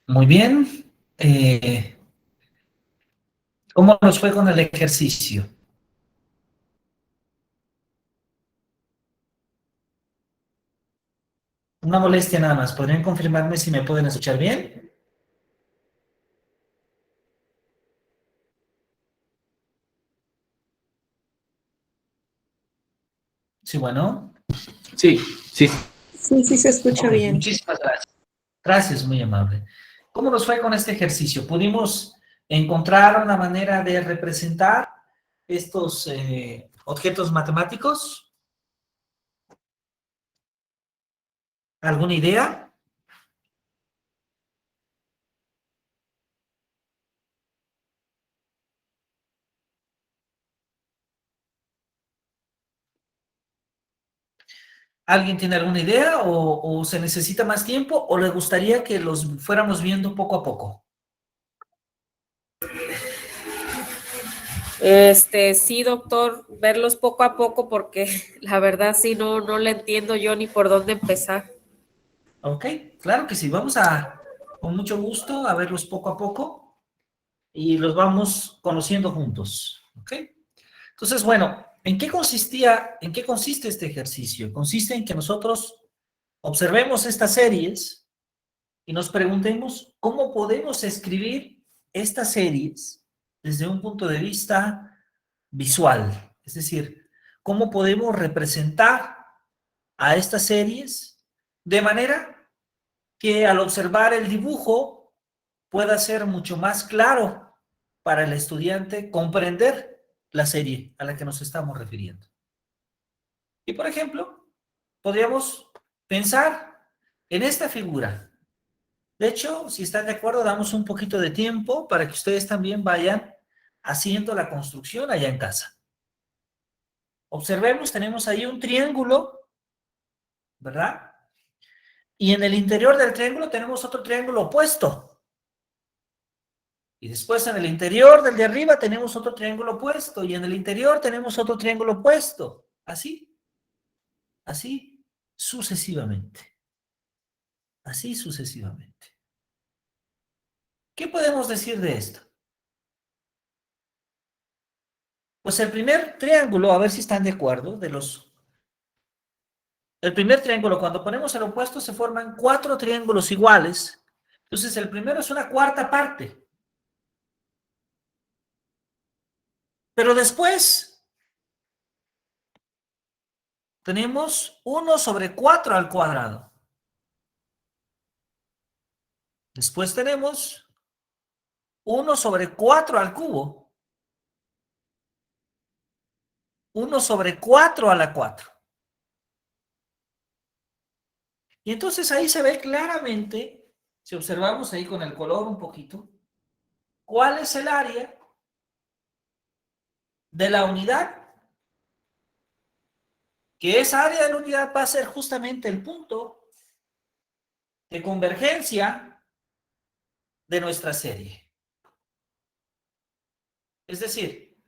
Muy bien. ¿Cómo nos fue con el ejercicio? Una molestia nada más. ¿Podrían confirmarme si me pueden escuchar bien? Sí, bueno. Sí, sí. Sí, sí se escucha Ok, bien. muchísimas gracias. Gracias, muy amable. ¿Cómo nos fue con este ejercicio? ¿Pudimos encontrar una manera de representar estos objetos matemáticos? ¿Alguna idea? ¿Alguien tiene alguna idea o se necesita más tiempo o le gustaría que los fuéramos viendo poco a poco? Sí, doctor, verlos poco a poco porque la verdad sí no le entiendo yo ni por dónde empezar. Ok, claro que sí. Vamos a, con mucho gusto, a verlos poco a poco y los vamos conociendo juntos. Ok. Entonces, bueno, ¿en qué consiste este ejercicio? Consiste en que nosotros observemos estas series y nos preguntemos cómo podemos escribir estas series desde un punto de vista visual. Es decir, cómo podemos representar a estas series de manera que al observar el dibujo pueda ser mucho más claro para el estudiante comprender la serie a la que nos estamos refiriendo. Y por ejemplo, podríamos pensar en esta figura. De hecho, si están de acuerdo, damos un poquito de tiempo para que ustedes también vayan haciendo la construcción allá en casa. Observemos, tenemos ahí un triángulo, ¿verdad? Y en el interior del triángulo tenemos otro triángulo opuesto. Y después en el interior del de arriba tenemos otro triángulo opuesto. Y en el interior tenemos otro triángulo opuesto. Así, así sucesivamente. Así sucesivamente. ¿Qué podemos decir de esto? Pues el primer triángulo, a ver si están de acuerdo, el primer triángulo, cuando ponemos el opuesto, se forman 4 triángulos iguales. Entonces, el primero es una cuarta parte. Pero después tenemos 1 sobre 4 al cuadrado. Después tenemos 1 sobre 4 al cubo. 1 sobre 4 a la 4. Y entonces ahí se ve claramente, si observamos ahí con el color un poquito, cuál es el área de la unidad, que esa área de la unidad va a ser justamente el punto de convergencia de nuestra serie. Es decir,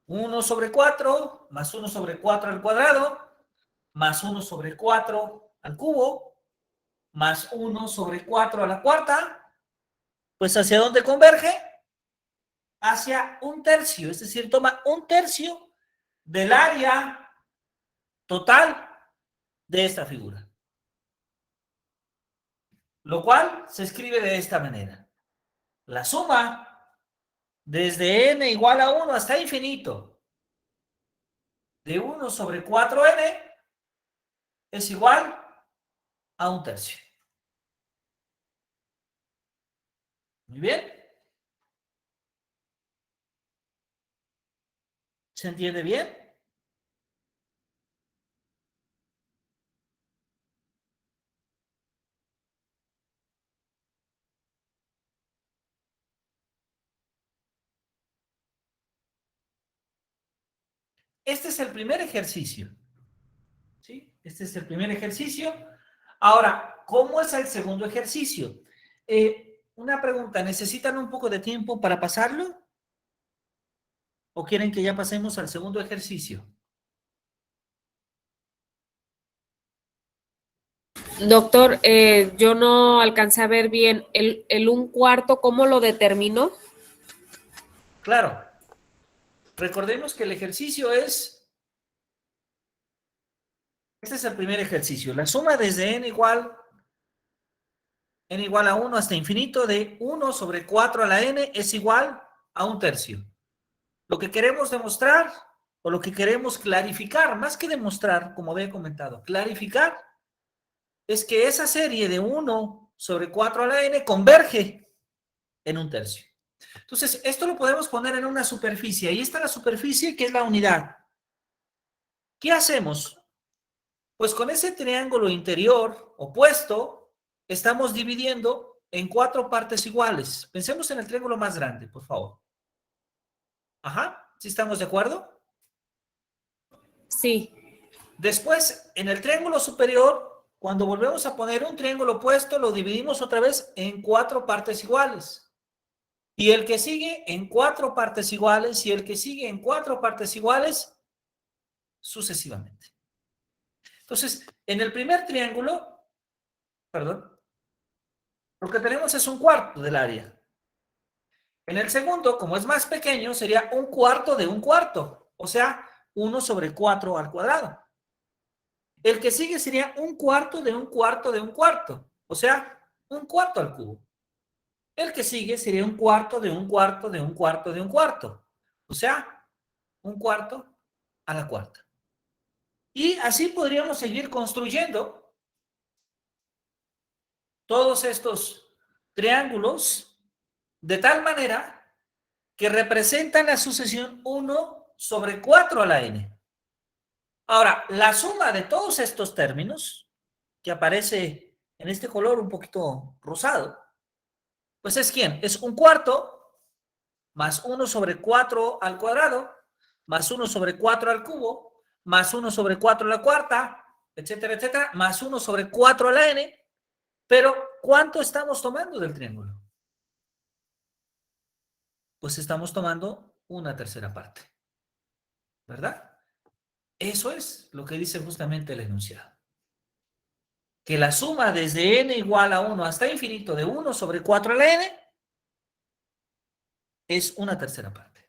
1 sobre 4 más 1 sobre 4 al cuadrado más 1 sobre 4 al cubo más 1 sobre 4 a la cuarta, pues ¿hacia dónde converge? Hacia un tercio, es decir, toma un tercio del área total de esta figura. Lo cual se escribe de esta manera. La suma desde n igual a 1 hasta infinito de 1 sobre 4n es igual a un tercio. Muy bien. ¿Se entiende bien? Este es el primer ejercicio. ¿Sí? Este es el primer ejercicio. Ahora, ¿cómo es el segundo ejercicio? Una pregunta, ¿necesitan un poco de tiempo para pasarlo? ¿O quieren que ya pasemos al segundo ejercicio? Doctor, yo no alcancé a ver bien el 1/4, ¿cómo lo determino? Claro. Recordemos que el ejercicio es, este es el primer ejercicio, la suma desde n igual a 1 hasta infinito de 1 sobre 4 a la n es igual a 1/3. Lo que queremos demostrar, o lo que queremos clarificar, más que demostrar, como había comentado, clarificar, es que esa serie de 1 sobre 4 a la n converge en 1/3. Entonces, esto lo podemos poner en una superficie. Ahí está la superficie, que es la unidad. ¿Qué hacemos? Pues con ese triángulo interior opuesto, estamos dividiendo en 4 partes iguales. Pensemos en el triángulo más grande, por favor. Ajá, ¿sí estamos de acuerdo? Sí. Después, en el triángulo superior, cuando volvemos a poner un triángulo opuesto, lo dividimos otra vez en 4 partes iguales. Y el que sigue en 4 partes iguales, y el que sigue en 4 partes iguales, sucesivamente. Entonces, en el primer triángulo, perdón, lo que tenemos es 1/4 del área. En el segundo, como es más pequeño, sería 1/4 de 1/4, o sea, 1 sobre 4 al cuadrado. El que sigue sería 1/4 de 1/4 de 1/4, o sea, 1/4 al cubo. El que sigue sería 1/4 de 1/4 de 1/4 de 1/4, o sea, 1/4 a la cuarta. Y así podríamos seguir construyendo todos estos triángulos de tal manera que representan la sucesión 1 sobre 4 a la n. Ahora, la suma de todos estos términos, que aparece en este color un poquito rosado, pues es ¿quién? Es 1/4 más 1 sobre 4 al cuadrado, más 1 sobre 4 al cubo, más 1 sobre 4 a la cuarta, etcétera, etcétera, más 1 sobre 4 a la n. Pero, ¿cuánto estamos tomando del triángulo? Pues estamos tomando una tercera parte, ¿verdad? Eso es lo que dice justamente el enunciado. Que la suma desde n igual a 1 hasta infinito de 1 sobre 4 a la n es una tercera parte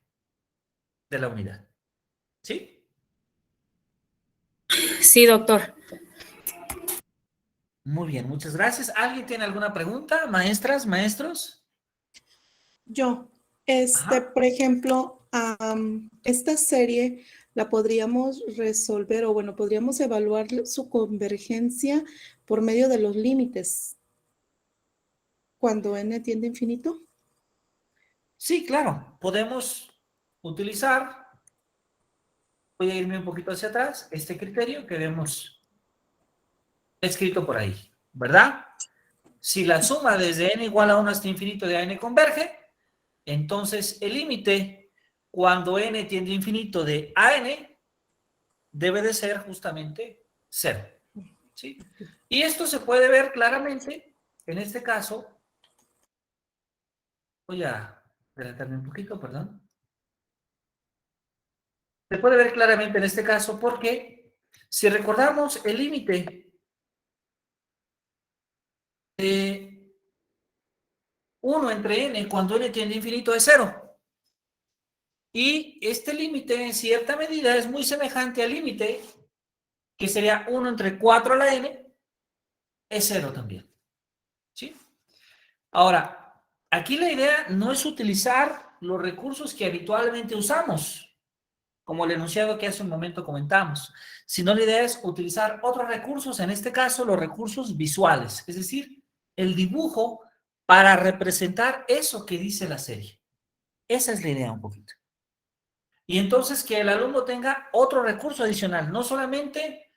de la unidad. ¿Sí? Sí, doctor. Muy bien, muchas gracias. ¿Alguien tiene alguna pregunta? Maestras, maestros. Yo, Ajá. por ejemplo, esta serie la podríamos resolver o bueno, podríamos evaluar su convergencia por medio de los límites cuando n tiende a infinito. Sí, claro. Podemos utilizar, voy a irme un poquito hacia atrás, este criterio que vemos escrito por ahí, ¿verdad? Si la suma desde n igual a 1 hasta infinito de a n converge, entonces el límite cuando n tiende a infinito de a n debe de ser justamente 0. ¿Sí? Y esto se puede ver claramente, en este caso, voy a adelantarme un poquito, perdón. Se puede ver claramente en este caso porque si recordamos el límite de 1 entre n cuando n tiende a infinito es 0. Y este límite en cierta medida es muy semejante al límite que sería 1 entre 4 a la n, es 0 también. ¿Sí? Ahora, aquí la idea no es utilizar los recursos que habitualmente usamos, como el enunciado que hace un momento comentamos, sino la idea es utilizar otros recursos, en este caso los recursos visuales, es decir, el dibujo para representar eso que dice la serie. Esa es la idea un poquito. Y entonces que el alumno tenga otro recurso adicional, no solamente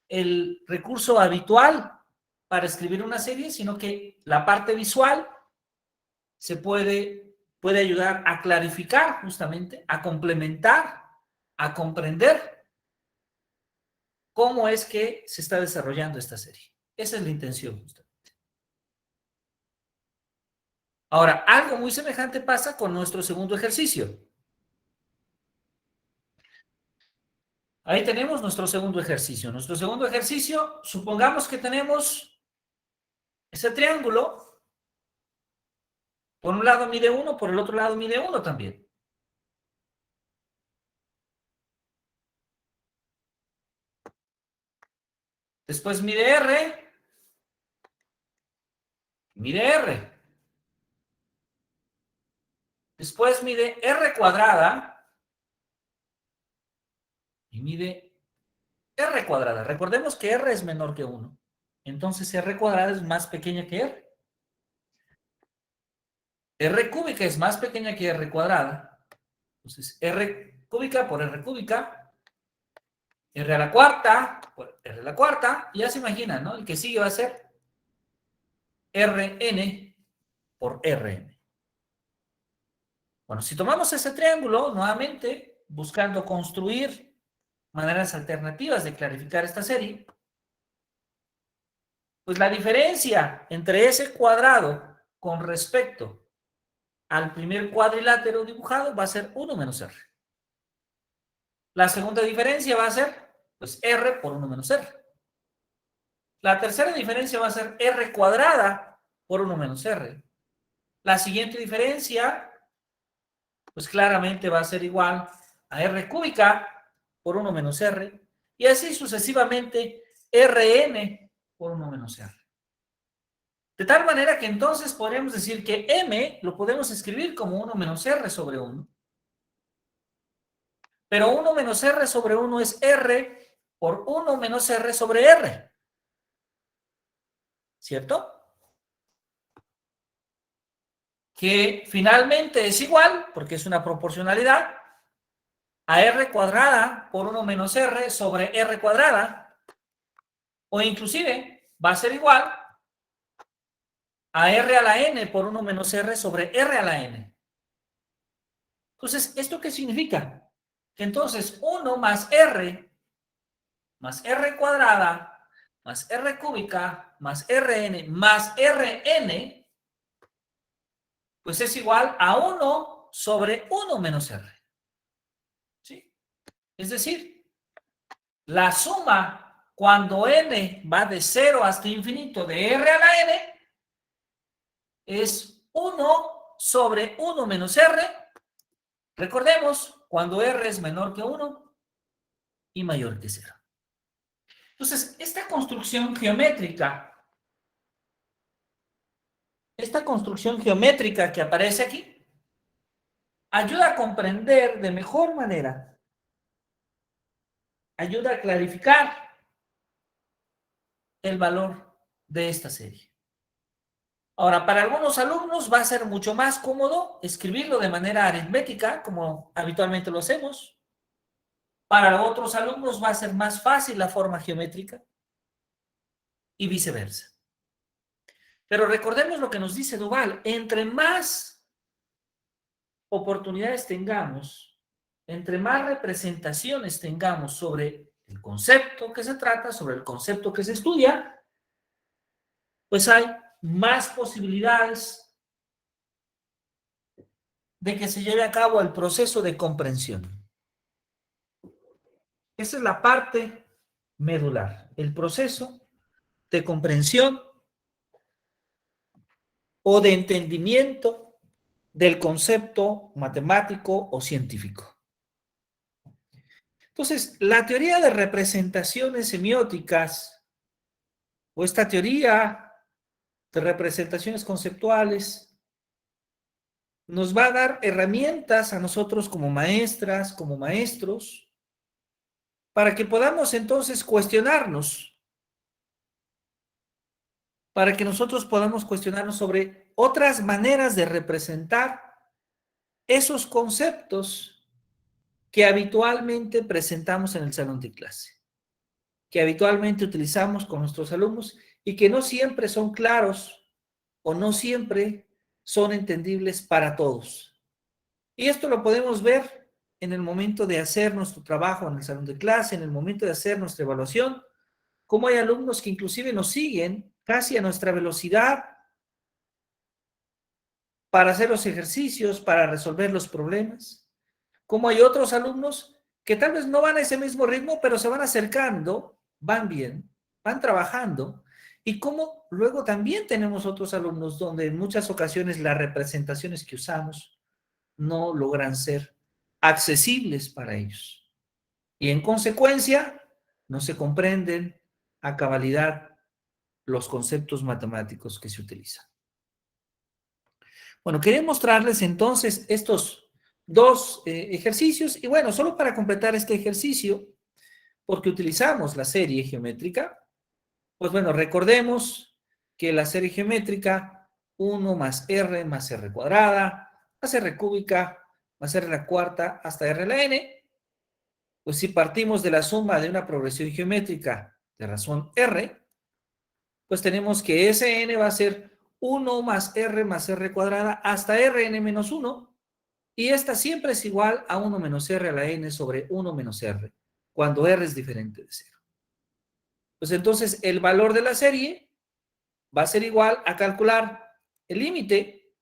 el recurso habitual para escribir una serie, sino que la parte visual se puede ayudar a clarificar justamente, a complementar, a comprender cómo es que se está desarrollando esta serie. Esa es la intención justamente. Ahora, algo muy semejante pasa con nuestro segundo ejercicio. Ahí tenemos nuestro segundo ejercicio. Nuestro segundo ejercicio, supongamos que tenemos Ese triángulo, por un lado mide 1, por el otro lado mide 1 también. Después mide R, mide R. Después mide R cuadrada y mide R cuadrada. Recordemos que R es menor que 1. Entonces R cuadrada es más pequeña que R. R cúbica es más pequeña que R cuadrada. Entonces R cúbica por R cúbica. R a la cuarta por R a la cuarta. Y ya se imaginan, ¿no? El que sigue va a ser Rn por Rn. Bueno, si tomamos ese triángulo, nuevamente, buscando construir maneras alternativas de clarificar esta serie, pues la diferencia entre ese cuadrado con respecto al primer cuadrilátero dibujado va a ser 1 menos R. La segunda diferencia va a ser, pues, R por 1 menos R. La tercera diferencia va a ser R cuadrada por 1 menos R. La siguiente diferencia, pues claramente va a ser igual a R cúbica por 1 menos R, y así sucesivamente Rn por 1 menos R. De tal manera que entonces podríamos decir que M lo podemos escribir como 1 menos R sobre 1. Pero 1 menos R sobre 1 es R por 1 menos R sobre R. ¿Cierto? Que finalmente es igual, porque es una proporcionalidad, a R cuadrada por 1 menos R sobre R cuadrada, o inclusive va a ser igual a R a la N por 1 menos R sobre R a la N. Entonces, ¿esto qué significa? Que entonces 1 más R cuadrada más R cúbica más Rn más Rn, pues es igual a 1 sobre 1 menos R. ¿Sí? Es decir, la suma cuando n va de 0 hasta infinito de R a la N es 1 sobre 1 menos R. Recordemos, cuando R es menor que 1 y mayor que 0. Entonces, esta construcción geométrica que aparece aquí, ayuda a comprender de mejor manera, ayuda a clarificar el valor de esta serie. Ahora, para algunos alumnos va a ser mucho más cómodo escribirlo de manera aritmética, como habitualmente lo hacemos. Para otros alumnos va a ser más fácil la forma geométrica y viceversa. Pero recordemos lo que nos dice Duval: entre más oportunidades tengamos, entre más representaciones tengamos sobre el concepto que se trata, sobre el concepto que se estudia, pues hay más posibilidades de que se lleve a cabo el proceso de comprensión. Esa es la parte medular, el proceso de comprensión o de entendimiento del concepto matemático o científico. Entonces, la teoría de representaciones semióticas o esta teoría de representaciones conceptuales nos va a dar herramientas a nosotros como maestras, como maestros, para que podamos entonces cuestionarnos, para que nosotros podamos cuestionarnos sobre otras maneras de representar esos conceptos que habitualmente presentamos en el salón de clase, que habitualmente utilizamos con nuestros alumnos y que no siempre son claros o no siempre son entendibles para todos. Y esto lo podemos ver en el momento de hacer nuestro trabajo en el salón de clase, en el momento de hacer nuestra evaluación, cómo hay alumnos que inclusive nos siguen casi a nuestra velocidad para hacer los ejercicios, para resolver los problemas. Cómo hay otros alumnos que tal vez no van a ese mismo ritmo, pero se van acercando, van bien, van trabajando, Y como luego también tenemos otros alumnos donde en muchas ocasiones las representaciones que usamos no logran ser accesibles para ellos. Y en consecuencia, no se comprenden a cabalidad los conceptos matemáticos que se utilizan. Bueno, quería mostrarles entonces estos dos ejercicios. Y bueno, solo para completar este ejercicio, porque utilizamos la serie geométrica, pues bueno, recordemos que la serie geométrica 1 más r cuadrada, más r cúbica, más r a la cuarta, hasta r a la n, pues si partimos de la suma de una progresión geométrica de razón r, pues tenemos que Sn va a ser 1 más r cuadrada hasta Rn menos 1, y esta siempre es igual a 1 menos r a la n sobre 1 menos r, cuando r es diferente de 0. Pues entonces el valor de la serie va a ser igual a calcular el límite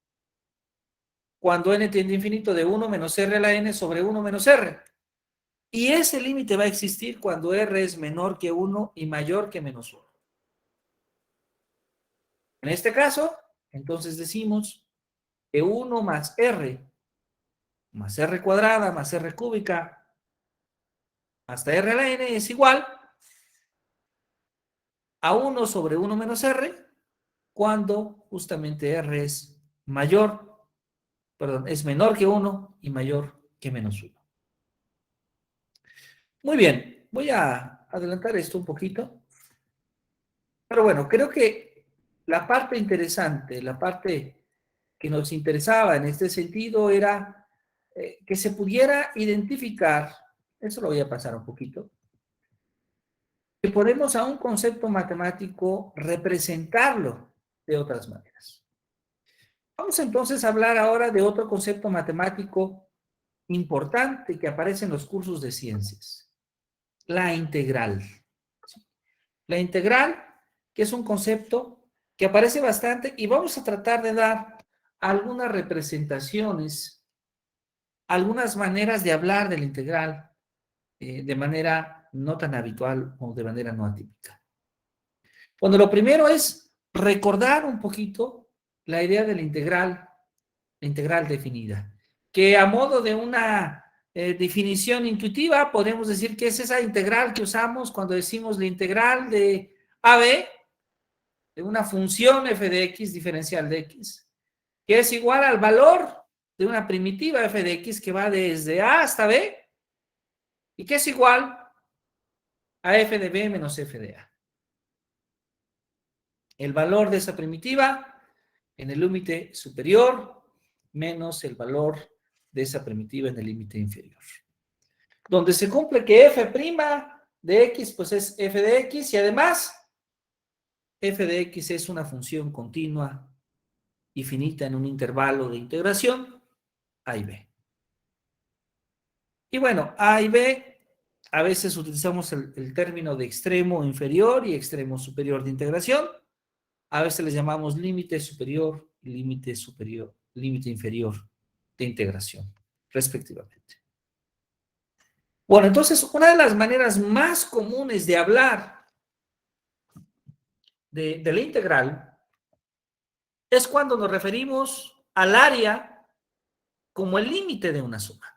cuando n tiende a infinito de 1 menos r a la n sobre 1 menos r. Y ese límite va a existir cuando r es menor que 1 y mayor que menos 1. En este caso, entonces decimos que 1 más r cuadrada más r cúbica hasta r a la n es igual a 1 sobre 1 menos r cuando justamente r es menor que 1 y mayor que menos 1. Muy bien, voy a adelantar esto un poquito. Pero bueno, creo que la parte interesante, la parte que nos interesaba en este sentido era que se pudiera identificar, eso lo voy a pasar un poquito, que podemos a un concepto matemático representarlo de otras maneras. Vamos entonces a hablar ahora de otro concepto matemático importante que aparece en los cursos de ciencias, la integral. La integral, que es un concepto que aparece bastante, y vamos a tratar de dar algunas representaciones, algunas maneras de hablar de la integral de manera no tan habitual o de manera no atípica. Bueno, lo primero es recordar un poquito la idea de la integral definida, que a modo de una definición intuitiva podemos decir que es esa integral que usamos cuando decimos la integral de AB, de una función f de x diferencial de x, que es igual al valor de una primitiva f de x que va desde a hasta b, y que es igual a f de b menos f de a. El valor de esa primitiva en el límite superior menos el valor de esa primitiva en el límite inferior. Donde se cumple que f' de x pues es f de x, y además f de x es una función continua y finita en un intervalo de integración a y b. Y bueno, a y b, a veces utilizamos el término de extremo inferior y extremo superior de integración. A veces les llamamos límite superior y límite inferior de integración, respectivamente. Bueno, entonces, una de las maneras más comunes de hablar de la integral es cuando nos referimos al área como el límite de una suma.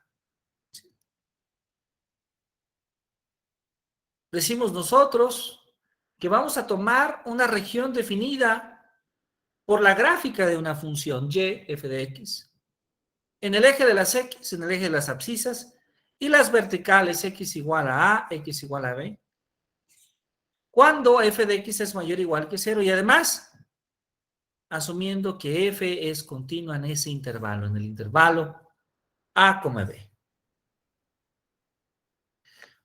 Decimos nosotros que vamos a tomar una región definida por la gráfica de una función y, f de x, en el eje de las x, en el eje de las abscisas, y las verticales x igual a x igual a b, cuando f de x es mayor o igual que 0, y además, asumiendo que f es continua en ese intervalo, en el intervalo a, b.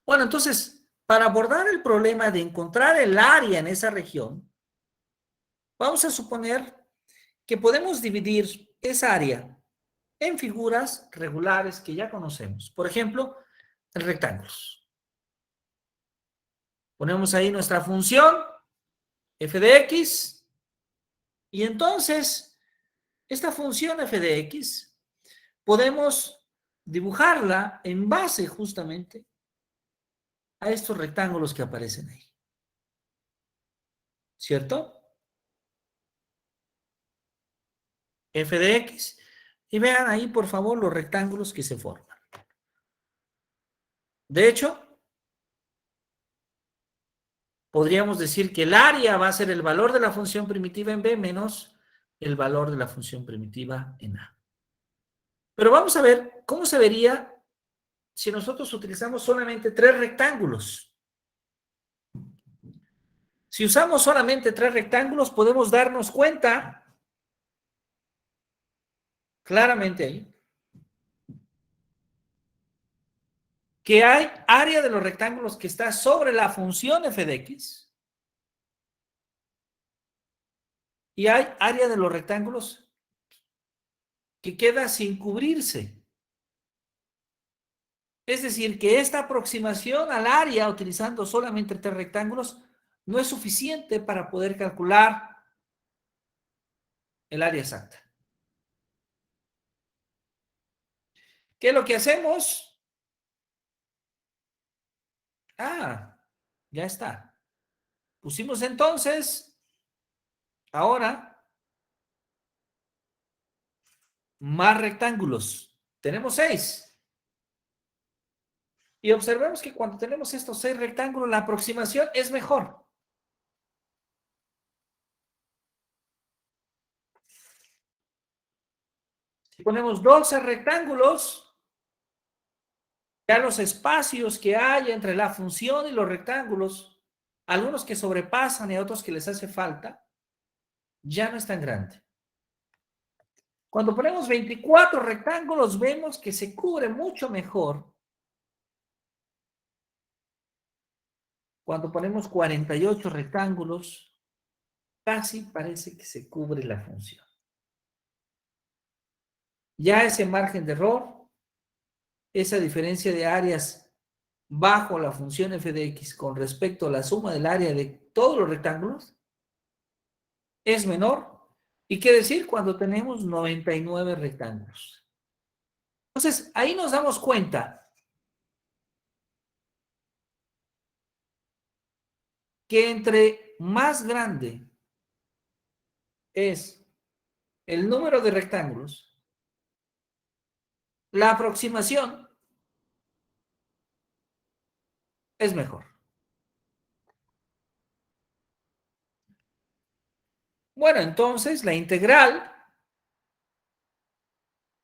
Bueno, entonces, para abordar el problema de encontrar el área en esa región, vamos a suponer que podemos dividir esa área en figuras regulares que ya conocemos. Por ejemplo, en rectángulos. Ponemos ahí nuestra función f de x, y entonces esta función f de x podemos dibujarla en base justamente a estos rectángulos que aparecen ahí. ¿cierto? F de X. Y vean ahí, por favor, los rectángulos que se forman. De hecho, podríamos decir que el área va a ser el valor de la función primitiva en B menos el valor de la función primitiva en A. Pero vamos a ver cómo se vería si nosotros utilizamos solamente 3 rectángulos. Si usamos solamente 3 rectángulos, podemos darnos cuenta claramente ahí que hay área de los rectángulos que está sobre la función f de x y hay área de los rectángulos que queda sin cubrirse. Es decir, que esta aproximación al área utilizando solamente 3 rectángulos no es suficiente para poder calcular el área exacta. ¿Qué es lo que hacemos? Ah, ya está. Pusimos entonces, ahora, más rectángulos. Tenemos 6. Y observemos que cuando tenemos estos 6 rectángulos, la aproximación es mejor. Si ponemos 12 rectángulos, ya los espacios que hay entre la función y los rectángulos, algunos que sobrepasan y otros que les hace falta, ya no es tan grande. Cuando ponemos 24 rectángulos, vemos que se cubre mucho mejor. Cuando ponemos 48 rectángulos, casi parece que se cubre la función. Ya ese margen de error, esa diferencia de áreas bajo la función f de x con respecto a la suma del área de todos los rectángulos, es menor. ¿Y qué decir cuando tenemos 99 rectángulos? Entonces, ahí nos damos cuenta que entre más grande es el número de rectángulos, la aproximación es mejor. Bueno, entonces la integral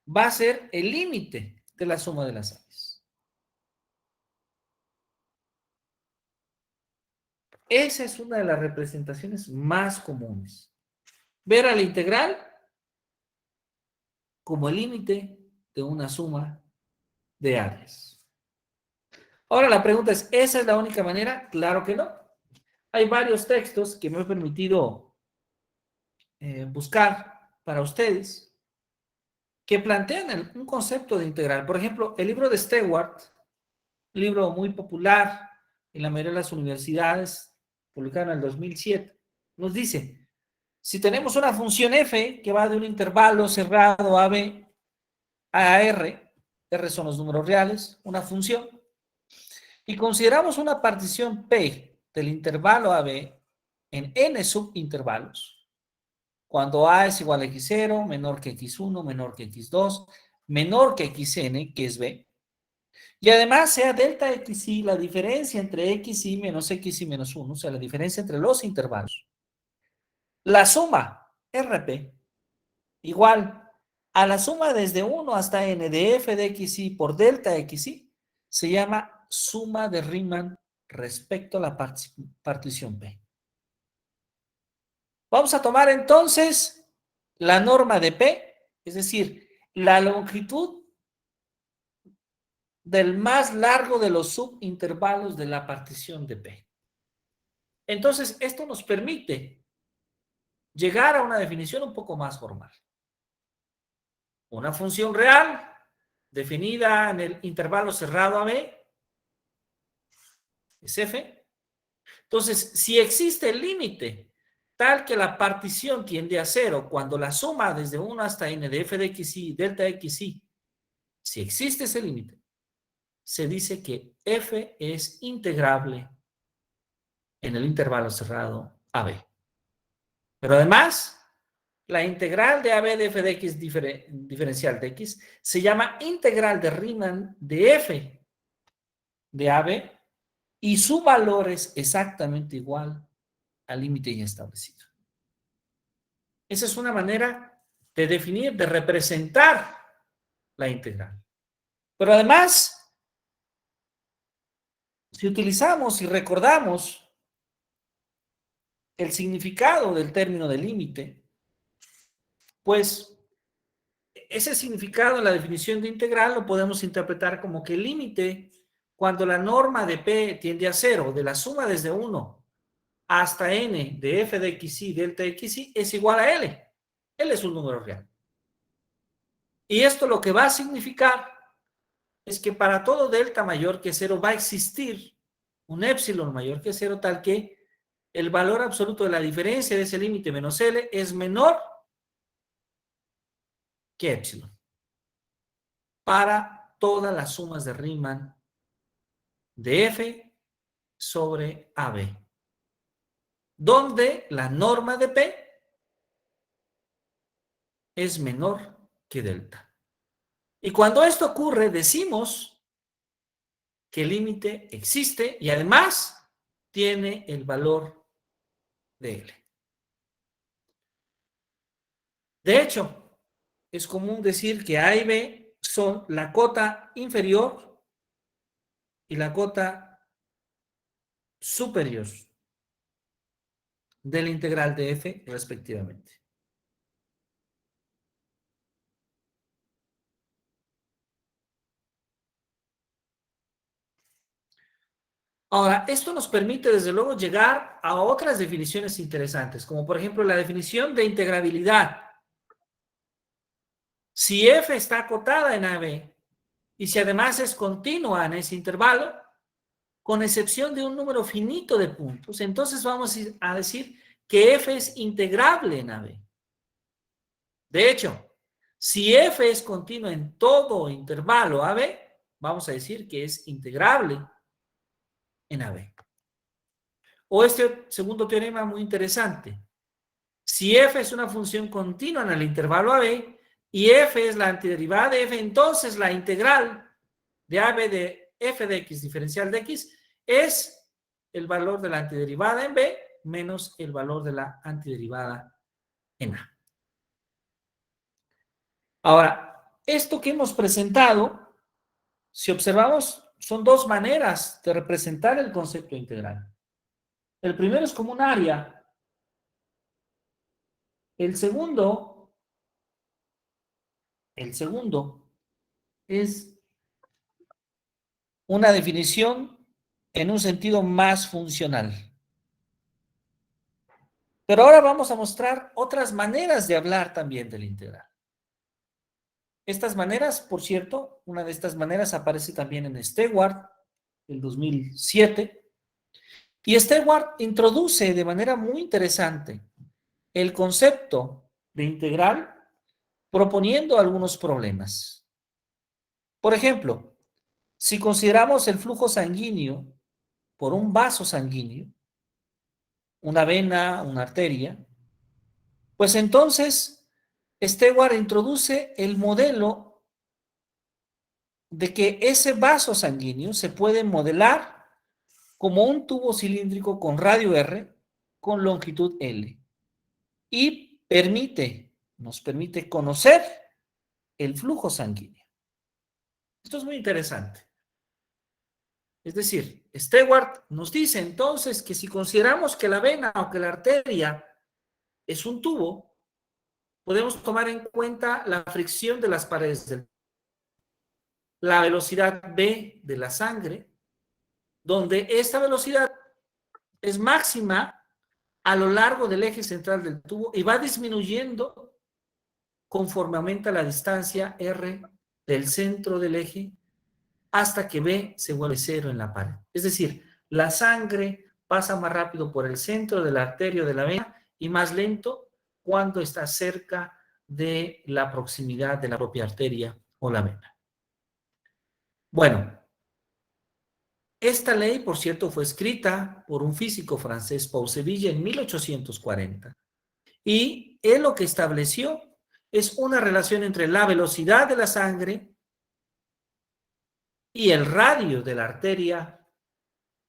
va a ser el límite de la suma de las áreas. Esa es una de las representaciones más comunes. Ver a la integral como el límite de una suma de áreas. Ahora la pregunta es, ¿esa es la única manera? Claro que no. Hay varios textos que me he permitido buscar para ustedes que plantean un concepto de integral. Por ejemplo, el libro de Stewart, un libro muy popular en la mayoría de las universidades, publicado en el 2007, nos dice, si tenemos una función f que va de un intervalo cerrado AB a R, R son los números reales, una función, y consideramos una partición P del intervalo AB en n subintervalos, cuando A es igual a x0, menor que x1, menor que x2, menor que xn, que es B, y además sea delta xi la diferencia entre xi menos 1, o sea, la diferencia entre los intervalos. La suma RP igual a la suma desde 1 hasta n de f de xi por delta xi se llama suma de Riemann respecto a la partición P. Vamos a tomar entonces la norma de P, es decir, la longitud del más largo de los subintervalos de la partición de P. Entonces, esto nos permite llegar a una definición un poco más formal. Una función real definida en el intervalo cerrado AB es f. Entonces, si existe el límite tal que la partición tiende a 0 cuando la suma desde 1 hasta n de f de xi, delta xi, si existe ese límite, se dice que f es integrable en el intervalo cerrado AB. Pero además, la integral de AB de f de x diferencial de x se llama integral de Riemann de f de AB y su valor es exactamente igual al límite ya establecido. Esa es una manera de definir, de representar la integral. Pero además, si utilizamos y recordamos el significado del término de límite, pues ese significado en la definición de integral lo podemos interpretar como que el límite, cuando la norma de P tiende a 0, de la suma desde 1 hasta n de f de xy delta xy, es igual a L. L es un número real. Y esto lo que va a significar es que para todo delta mayor que 0 va a existir un épsilon mayor que 0, tal que el valor absoluto de la diferencia de ese límite menos L es menor que épsilon para todas las sumas de Riemann de F sobre AB, donde la norma de P es menor que delta. Y cuando esto ocurre, decimos que el límite existe y además tiene el valor de L. De hecho, es común decir que A y B son la cota inferior y la cota superior de la integral de f respectivamente. Ahora, esto nos permite desde luego llegar a otras definiciones interesantes, como por ejemplo la definición de integrabilidad. Si f está acotada en AB y si además es continua en ese intervalo, con excepción de un número finito de puntos, entonces vamos a decir que f es integrable en AB. De hecho, si f es continua en todo intervalo AB, vamos a decir que es integrable en AB. O este segundo teorema muy interesante. Si f es una función continua en el intervalo AB y f es la antiderivada de f, entonces la integral de AB de f de x diferencial de x es el valor de la antiderivada en B menos el valor de la antiderivada en A. Ahora, esto que hemos presentado, si observamos, son dos maneras de representar el concepto integral. El primero es como un área. El segundo es una definición en un sentido más funcional. Pero ahora vamos a mostrar otras maneras de hablar también del integral. Estas maneras, por cierto, una de estas maneras aparece también en Stewart, del 2007. Y Stewart introduce de manera muy interesante el concepto de integral proponiendo algunos problemas. Por ejemplo, si consideramos el flujo sanguíneo por un vaso sanguíneo, una vena, una arteria, pues entonces Stewart introduce el modelo de que ese vaso sanguíneo se puede modelar como un tubo cilíndrico con radio R con longitud L y nos permite conocer el flujo sanguíneo. Esto es muy interesante. Es decir, Stewart nos dice entonces que si consideramos que la vena o que la arteria es un tubo, podemos tomar en cuenta la fricción de las paredes del tubo, la velocidad v de la sangre, donde esta velocidad es máxima a lo largo del eje central del tubo y va disminuyendo conforme aumenta la distancia r del centro del eje hasta que v se vuelve cero en la pared. Es decir, la sangre pasa más rápido por el centro de la arteria o de la vena y más lento cuando está cerca de la proximidad de la propia arteria o la vena. Bueno, esta ley, por cierto, fue escrita por un físico francés, Paul Seville, en 1840. Y él lo que estableció es una relación entre la velocidad de la sangre y el radio de la arteria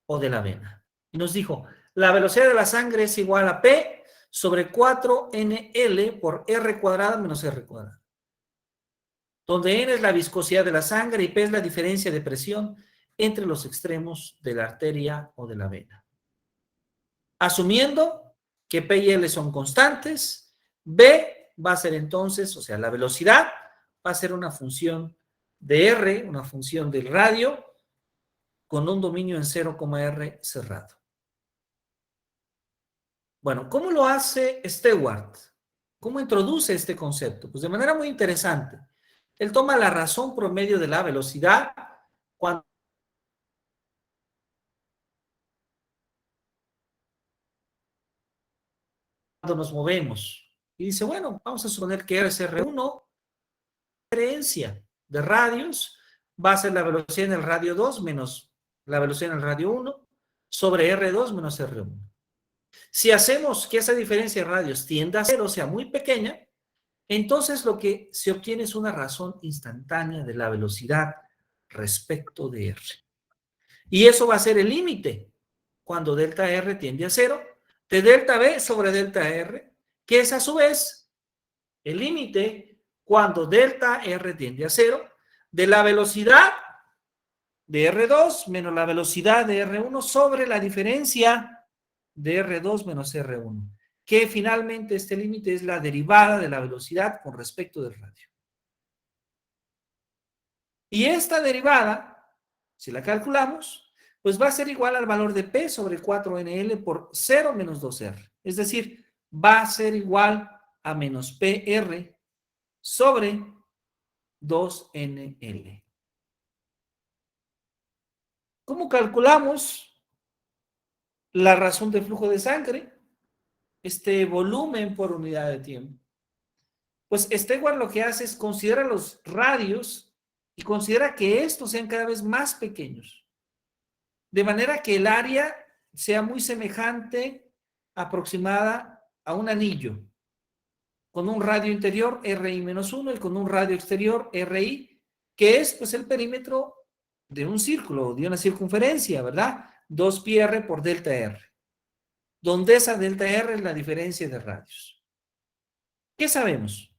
o de la vena. Y nos dijo, la velocidad de la sangre es igual a P sobre 4NL por R cuadrada menos R cuadrada, donde N es la viscosidad de la sangre y P es la diferencia de presión entre los extremos de la arteria o de la vena. Asumiendo que P y L son constantes, B va a ser entonces, o sea, la velocidad va a ser una función de R, una función del radio, con un dominio en 0,R cerrado. Bueno, ¿cómo lo hace Stewart? ¿Cómo introduce este concepto? Pues de manera muy interesante. Él toma la razón promedio de la velocidad cuando nos movemos. Y dice, bueno, vamos a suponer que R1, diferencia de radios, va a ser la velocidad en el radio 2 menos la velocidad en el radio 1 sobre R2 menos R1. Si hacemos que esa diferencia de radios tienda a cero, o sea, muy pequeña, entonces lo que se obtiene es una razón instantánea de la velocidad respecto de R. Y eso va a ser el límite cuando delta R tiende a cero, de delta B sobre delta R, que es a su vez el límite cuando delta R tiende a cero, de la velocidad de R2 menos la velocidad de R1 sobre la diferencia de R2 menos R1, que finalmente este límite es la derivada de la velocidad con respecto del radio. Y esta derivada, si la calculamos, pues va a ser igual al valor de P sobre 4NL por 0 menos 2R. Es decir, va a ser igual a menos PR sobre 2NL. ¿Cómo calculamos la razón de flujo de sangre? Este volumen por unidad de tiempo. Pues Stewart lo que hace es considera los radios y considera que estos sean cada vez más pequeños. De manera que el área sea muy semejante, aproximada a un anillo, con un radio interior RI-1 y con un radio exterior RI, que es pues el perímetro de un círculo, de una circunferencia, ¿verdad? 2πr por delta R, donde esa delta R es la diferencia de radios. ¿Qué sabemos?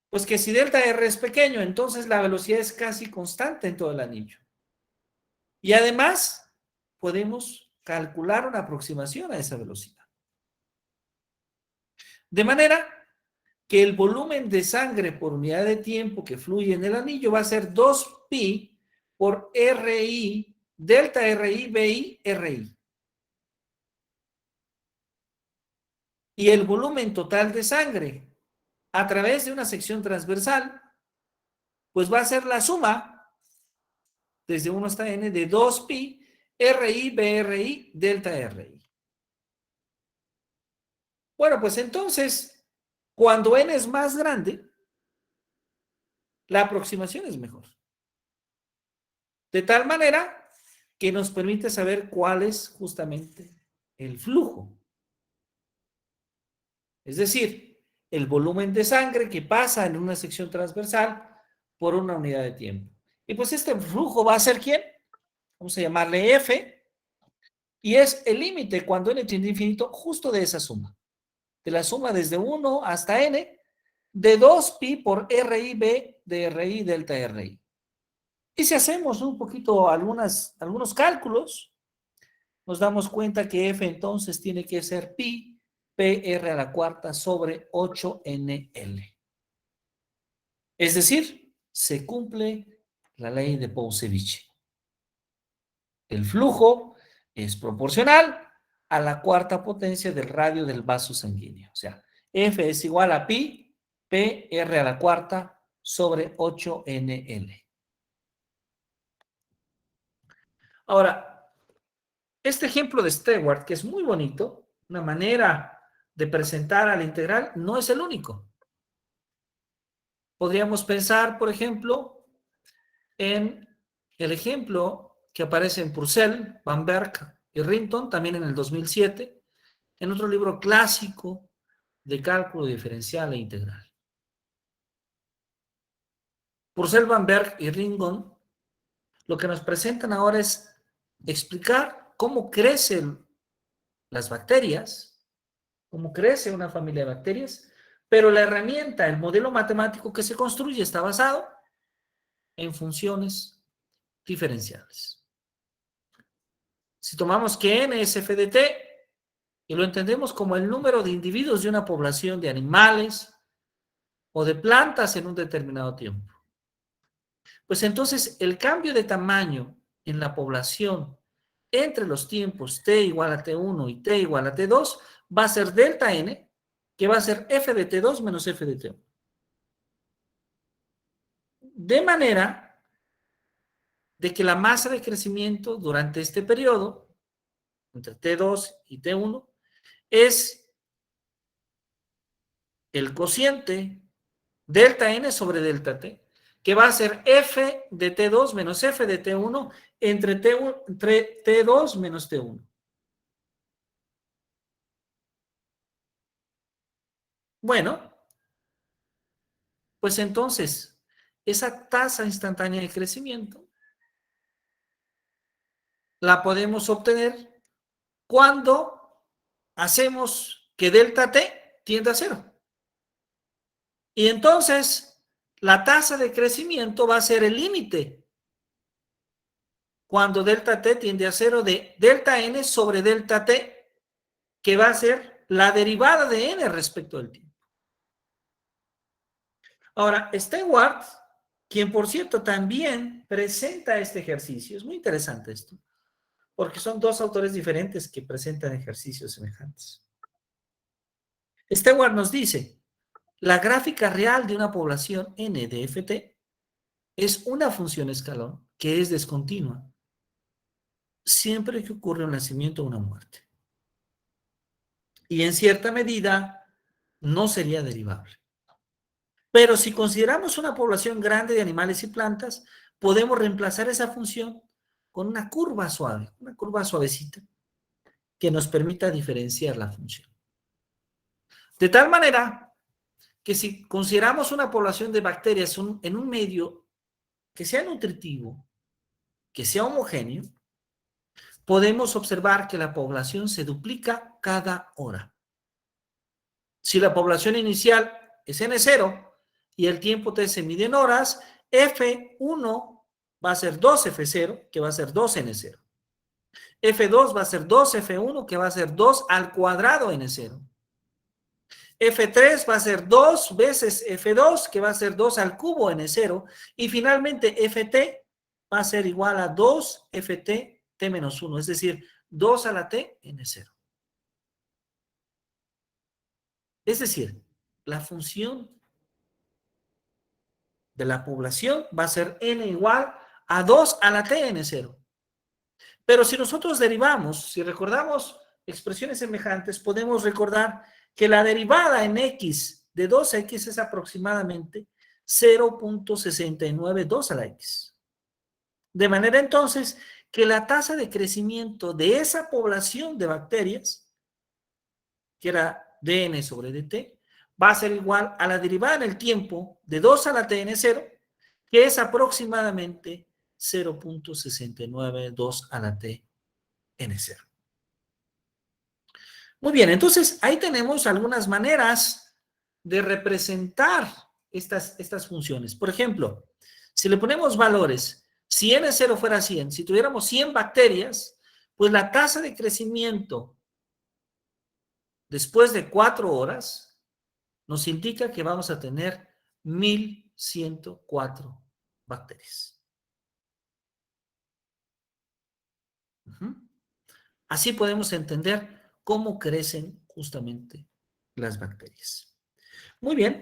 Pues que si delta R es pequeño, entonces la velocidad es casi constante en todo el anillo. Y además, podemos calcular una aproximación a esa velocidad. De manera que el volumen de sangre por unidad de tiempo que fluye en el anillo va a ser 2pi por RI, delta RI, BI, RI. Y el volumen total de sangre a través de una sección transversal, pues va a ser la suma, desde 1 hasta n, de 2pi, RI, BRI, delta RI. Bueno, pues entonces, cuando n es más grande, la aproximación es mejor. De tal manera que nos permite saber cuál es justamente el flujo. Es decir, el volumen de sangre que pasa en una sección transversal por una unidad de tiempo. Y pues este flujo va a ser ¿quién? Vamos a llamarle F, y es el límite cuando n tiende a infinito justo de esa suma. De la suma desde 1 hasta n, de 2pi por RIB de RI delta RI. Y si hacemos un poquito algunos cálculos, nos damos cuenta que F entonces tiene que ser pi PR a la cuarta sobre 8NL. Es decir, se cumple la ley de Pausevich. El flujo es proporcional a la cuarta potencia del radio del vaso sanguíneo. O sea, F es igual a pi PR a la cuarta sobre 8NL. Ahora, este ejemplo de Stewart, que es muy bonito, una manera de presentar a la integral, no es el único. Podríamos pensar, por ejemplo, en el ejemplo que aparece en Purcell, Bamberg y Rinton, también en el 2007, en otro libro clásico de cálculo diferencial e integral. Purcell, Van Berg y Ringon lo que nos presentan ahora es explicar cómo crecen las bacterias, cómo crece una familia de bacterias, pero la herramienta, el modelo matemático que se construye está basado en funciones diferenciales. Si tomamos que n es f de t y lo entendemos como el número de individuos de una población de animales o de plantas en un determinado tiempo, pues entonces el cambio de tamaño en la población entre los tiempos t igual a t1 y t igual a t2 va a ser delta n, que va a ser f de t2 menos f de t1. De manera de que la masa de crecimiento durante este periodo, entre t2 y t1, es el cociente delta n sobre delta t, que va a ser f de t2 menos f de t1 entre t2 menos t1. Bueno, pues entonces, esa tasa instantánea de crecimiento la podemos obtener cuando hacemos que delta t tienda a 0. Y entonces, la tasa de crecimiento va a ser el límite cuando delta t tiende a 0 de delta n sobre delta t, que va a ser la derivada de n respecto del tiempo. Ahora, Stewart, quien por cierto también presenta este ejercicio, es muy interesante esto, porque son dos autores diferentes que presentan ejercicios semejantes. Stewart nos dice, la gráfica real de una población n de ft es una función escalón que es descontinua siempre que ocurre un nacimiento o una muerte. Y en cierta medida no sería derivable. Pero si consideramos una población grande de animales y plantas, podemos reemplazar esa función con una curva suave, una curva suavecita, que nos permita diferenciar la función. De tal manera que si consideramos una población de bacterias en un medio que sea nutritivo, que sea homogéneo, podemos observar que la población se duplica cada hora. Si la población inicial es N0 y el tiempo T se mide en horas, F1 va a ser 2F0, que va a ser 2N0. F2 va a ser 2F1, que va a ser 2 al cuadrado N0. F3 va a ser 2 veces F2, que va a ser 2 al cubo N0. Y finalmente FT va a ser igual a 2FT T menos 1, es decir, 2 a la T N0. Es decir, la función de la población va a ser n igual a 2 a la t n0. Pero si nosotros derivamos, si recordamos expresiones semejantes, podemos recordar que la derivada en x de 2x es aproximadamente 0.692 a la x. De manera entonces que la tasa de crecimiento de esa población de bacterias, que era dn sobre dt, va a ser igual a la derivada en el tiempo de 2 a la tn0, que es aproximadamente 0.692 a la tn0. Muy bien, entonces ahí tenemos algunas maneras de representar estas funciones. Por ejemplo, si le ponemos valores, si n0 fuera 100, si tuviéramos 100 bacterias, pues la tasa de crecimiento después de 4 horas nos indica que vamos a tener 1104 bacterias. Así podemos entender cómo crecen justamente las bacterias. Muy bien.